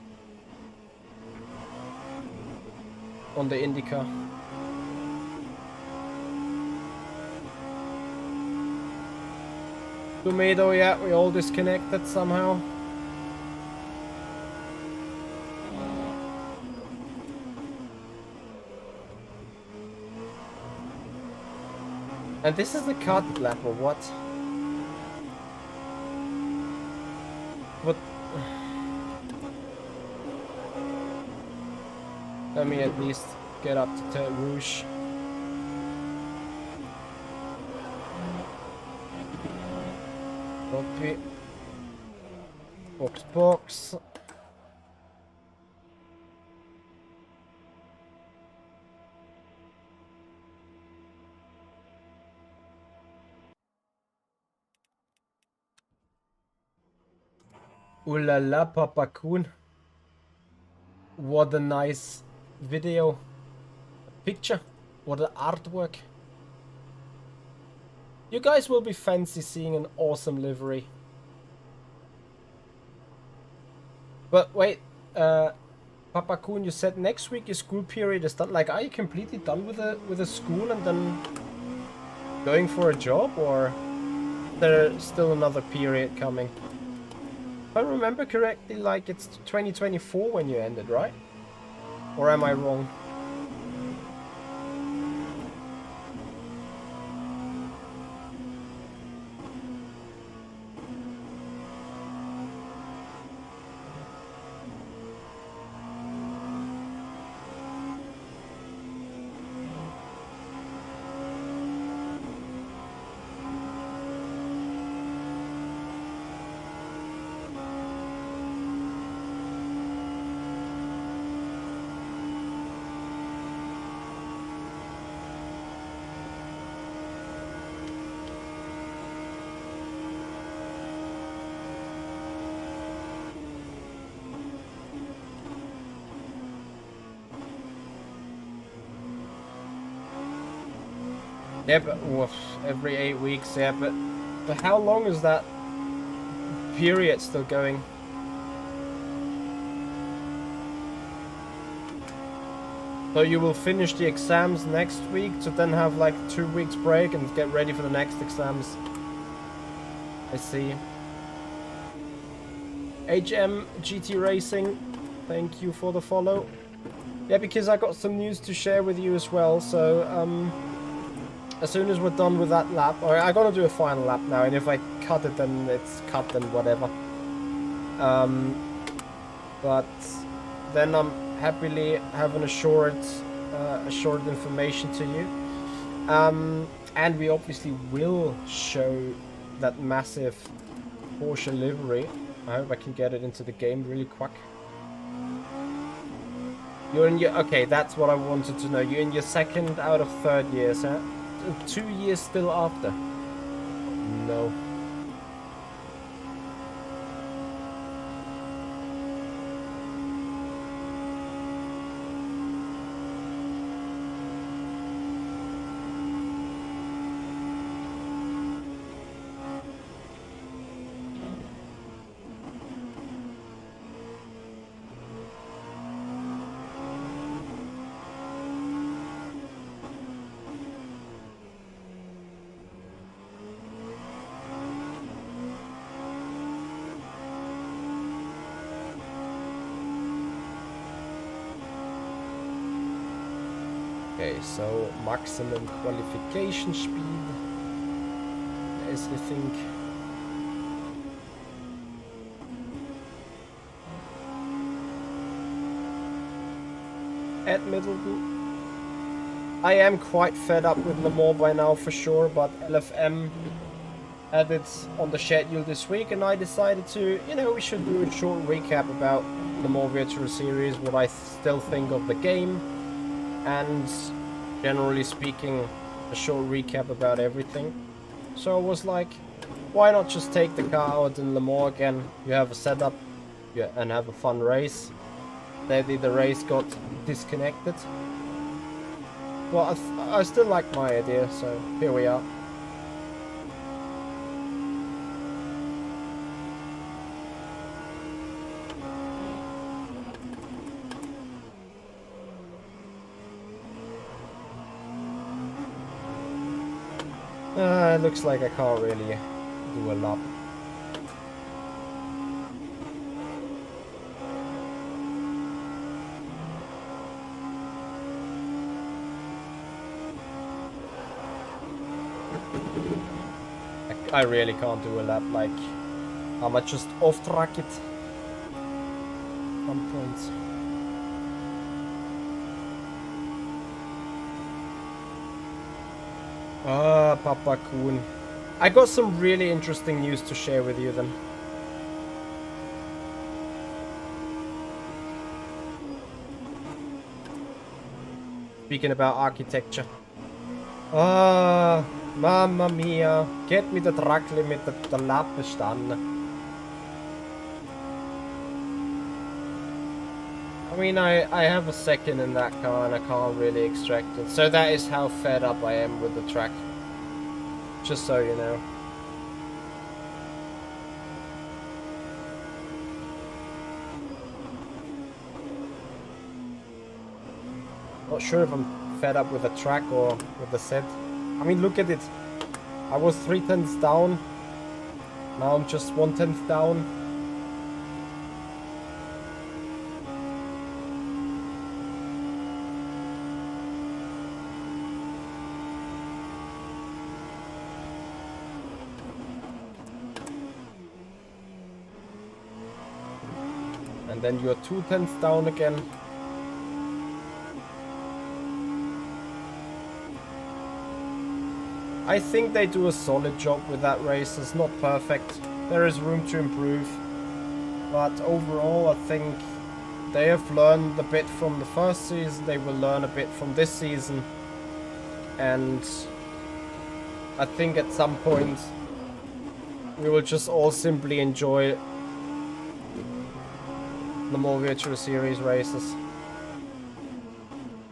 [SPEAKER 1] the IndyCar. Tomato, yeah, we all disconnected somehow. And this is the cut lap, or what? What? Let me at least get up to Rouge. Copy. Box. Ooh la la, Papa Kun. What a nice video. Picture. What an artwork. You guys will be fancy seeing an awesome livery. But wait, Papa Kun, you said next week your school period is done. Like, are you completely done with the school and then going for a job, or there's still another period coming? If I remember correctly, like it's 2024 when you ended, right? Or am I wrong? Yeah, but oof, every 8 weeks, yeah, but how long is that period still going? So you will finish the exams next week to then have like 2 weeks break and get ready for the next exams. I see. HM GT Racing, thank you for the follow. Yeah, because I got some news to share with you as well, so as soon as we're done with that lap, or I gotta do a final lap now, and if I cut it, then it's cut and whatever. But then I'm happily having a short information to you. And we obviously will show that massive Porsche livery. I hope I can get it into the game really quick. You're in your... Okay, that's what I wanted to know. You're in your second out of third years, huh? 2 years still after. No. Okay, so maximum qualification speed, as you think. At Middleton. I am quite fed up with Le Mans by now for sure, but LFM had it on the schedule this week, and I decided to, we should do a short recap about the more virtual series, what I still think of the game, and generally speaking, a short recap about everything. So I was like, why not just take the car out in Le Mans again? You have a setup, yeah, and have a fun race. Sadly, the race got disconnected. But I still like my idea, so here we are. It looks like I can't really do a lap. I really can't do a lap, like, I might just off-track it. Some points. Ah, Papa Kuhn. I got some really interesting news to share with you then. Speaking about architecture. Ah, Mamma mia. Get me the track limit, the lap is done. I mean, I have a second in that car and I can't really extract it. So that is how fed up I am with the track. Just so you know. Not sure if I'm fed up with the track or with the set. I mean, look at it. I was 3/10 down. Now I'm just 1/10 down. And then you're 2/10 down again. I think they do a solid job with that race. It's not perfect. There is room to improve. But overall, I think they have learned a bit from the first season. They will learn a bit from this season. And I think at some point, we will just all simply enjoy the more virtual series races.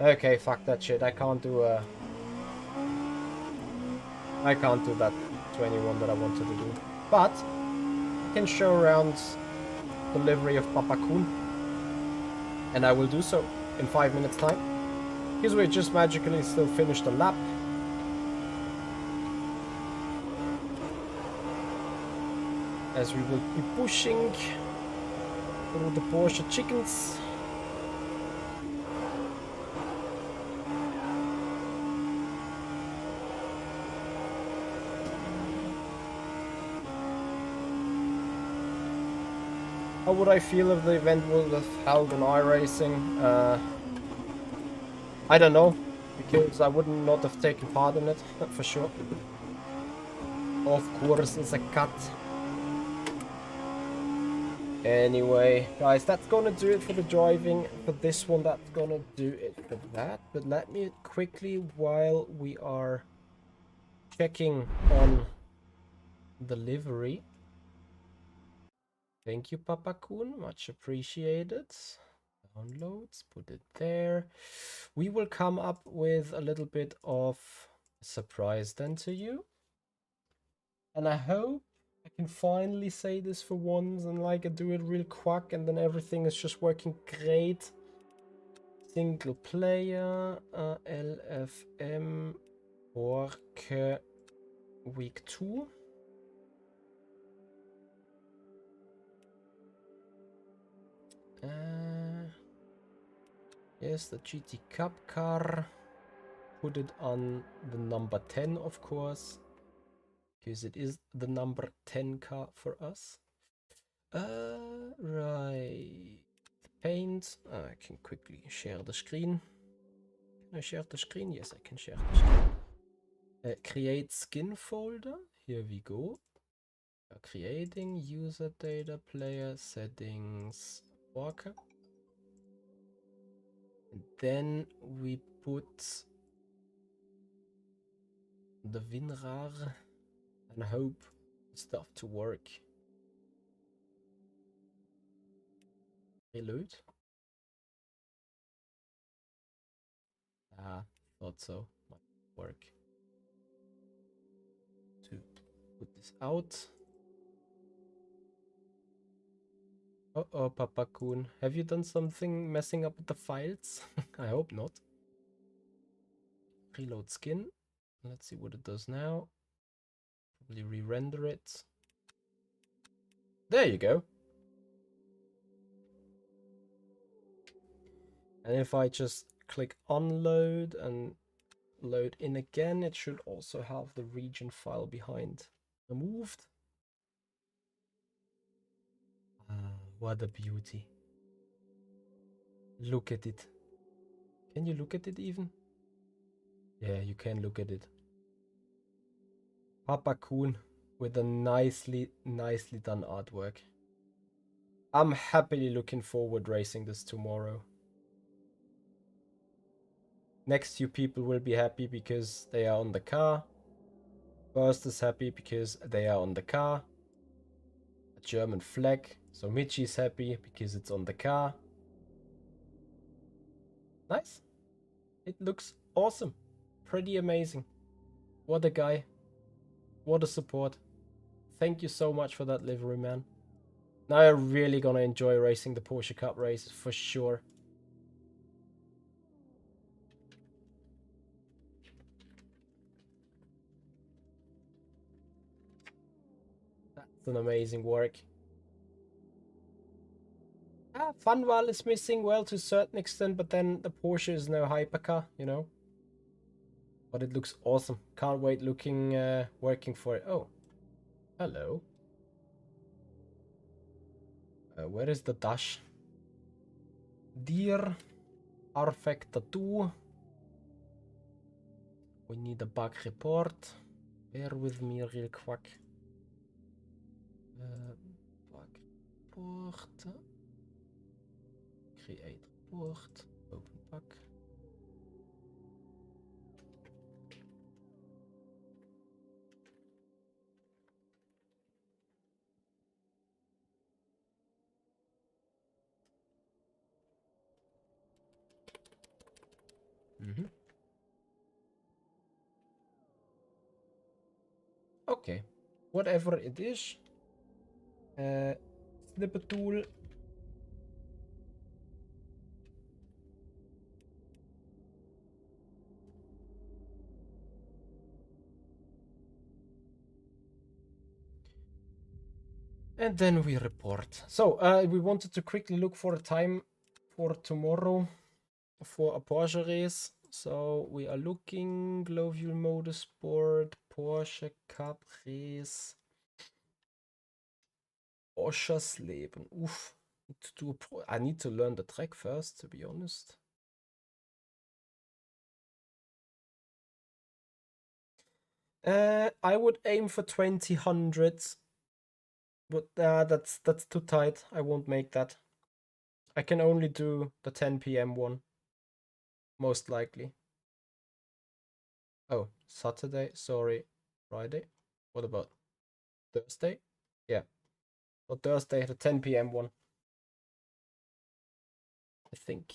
[SPEAKER 1] Okay, fuck that shit. I can't do that 21 that I wanted to do. But I can show around the livery of Papa Kuhn. And I will do so in 5 minutes time. Because we just magically still finished the lap. As we will be pushing through the Porsche chickens. How would I feel if the event would have held on iRacing? I don't know, because I would not have taken part in it, for sure. Of course, it's a cut. Anyway, guys, that's gonna do it for the driving. For this one, that's gonna do it for that. But let me quickly, while we are checking on the livery. Thank you, Papa Kuhn. Much appreciated. Downloads, put it there. We will come up with a little bit of a surprise then to you. And I hope I can finally say this for once and like I do it real quick and then everything is just working great. Single player, LFM, work week 2. Yes, the GT Cup car. put it on the number 10, of course, because it is the number 10 car for us. Right. Paint. I can quickly share the screen. Can I share the screen? Yes, I can share the screen. Create skin folder. Here we go. Creating user data player settings worker. And then we put the WinRAR and hope stuff to work. Reload. Thought so. Might work. To put this out. Uh-oh, Papa Kun. Have you done something messing up with the files? I hope not. Reload skin. Let's see what it does now. Probably re-render it. There you go. And if I just click unload and load in again, it should also have the region file behind removed. What a beauty. Look at it. Can you look at it even? Yeah, you can look at it. Papa Kun with a nicely done artwork. I'm happily looking forward racing this tomorrow. Next few people will be happy because they are on the car. First is happy because they are on the car. A German flag. So Michi's happy because it's on the car. Nice. It looks awesome. Pretty amazing. What a guy. What a support. Thank you so much for that livery, man. Now I'm really gonna enjoy racing the Porsche Cup races for sure. That's an amazing work. Funwell is missing, well, to a certain extent, but then the Porsche is no hypercar, you know. But it looks awesome. Can't wait working for it. Oh, hello. Where is the dash? Dear rFactor 2. We need a bug report. Bear with me real quick. Bug report. Create report. Open bug. Okay, whatever it is. Snippet tool. And then we report. So we wanted to quickly look for a time for tomorrow for a Porsche race. So we are looking Global Motorsport, Porsche Cup race, Oschersleben. Oof. I need to learn the track first, to be honest. I would aim for 2000, but that's too tight. I won't make that. I can only do the 10 p.m. one, most likely. Oh, Saturday, sorry, Friday. What about Thursday? Yeah, or Thursday, the 10 p.m. one, I think.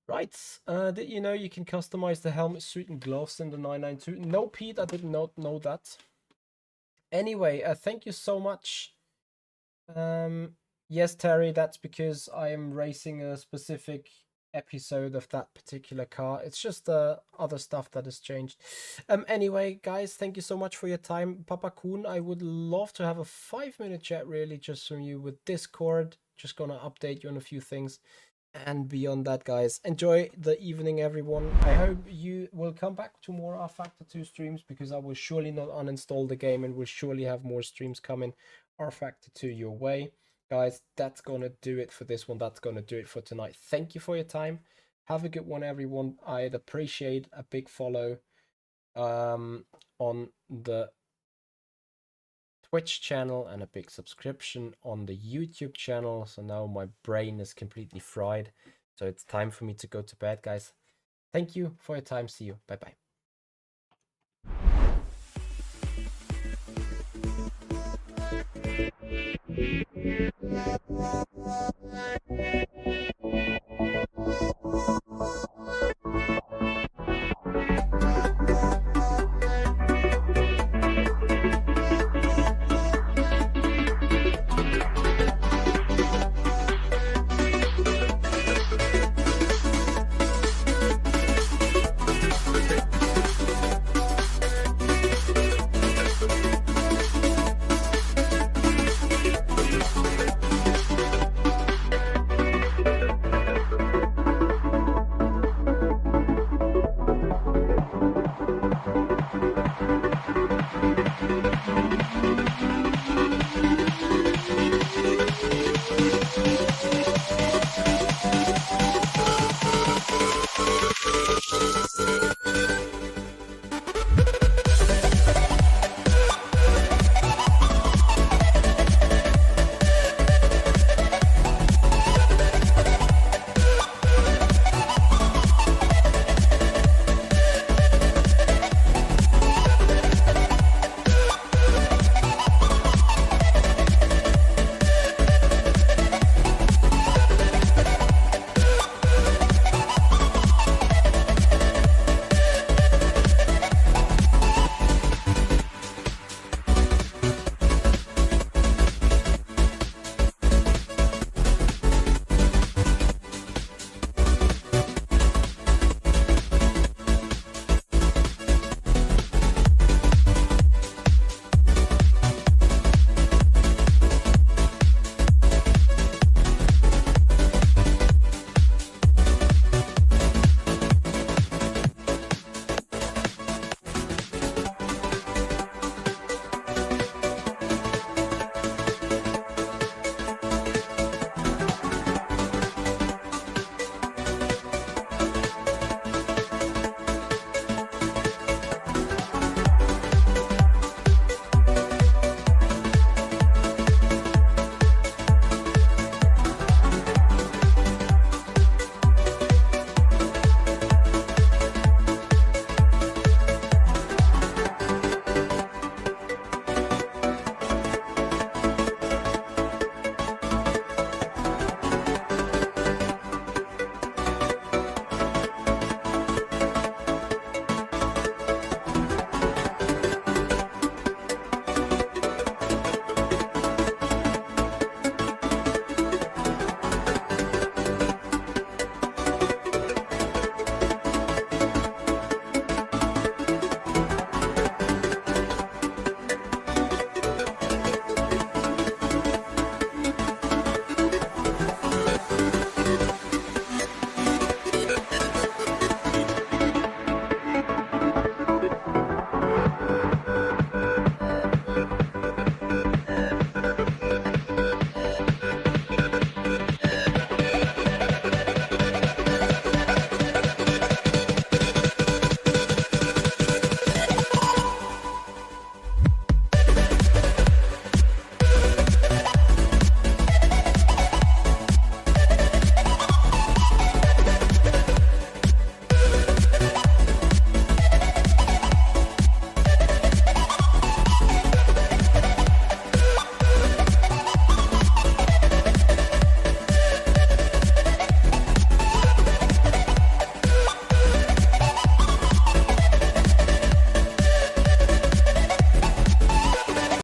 [SPEAKER 1] Right, did you know you can customize the helmet, suit, and gloves in the 992? No, Pete, I did not know that. Anyway, thank you so much. Yes, Terry, that's because I am racing a specific episode of that particular car. It's just other stuff that has changed. Anyway, guys, thank you so much for your time. Papa Kun, I would love to have a 5-minute chat really just from you with Discord. Just gonna update you on a few things. And beyond that, guys, enjoy the evening, everyone. I hope you will come back to more rFactor 2 streams, because I will surely not uninstall the game and will surely have more streams coming rFactor 2 your way. Guys, that's gonna do it for this one. That's gonna do it for tonight. Thank you for your time. Have a good one, everyone. I'd appreciate a big follow on the Twitch channel and a big subscription on the YouTube channel. So now my brain is completely fried. So it's time for me to go to bed, guys. Thank you for your time. See you. Bye-bye.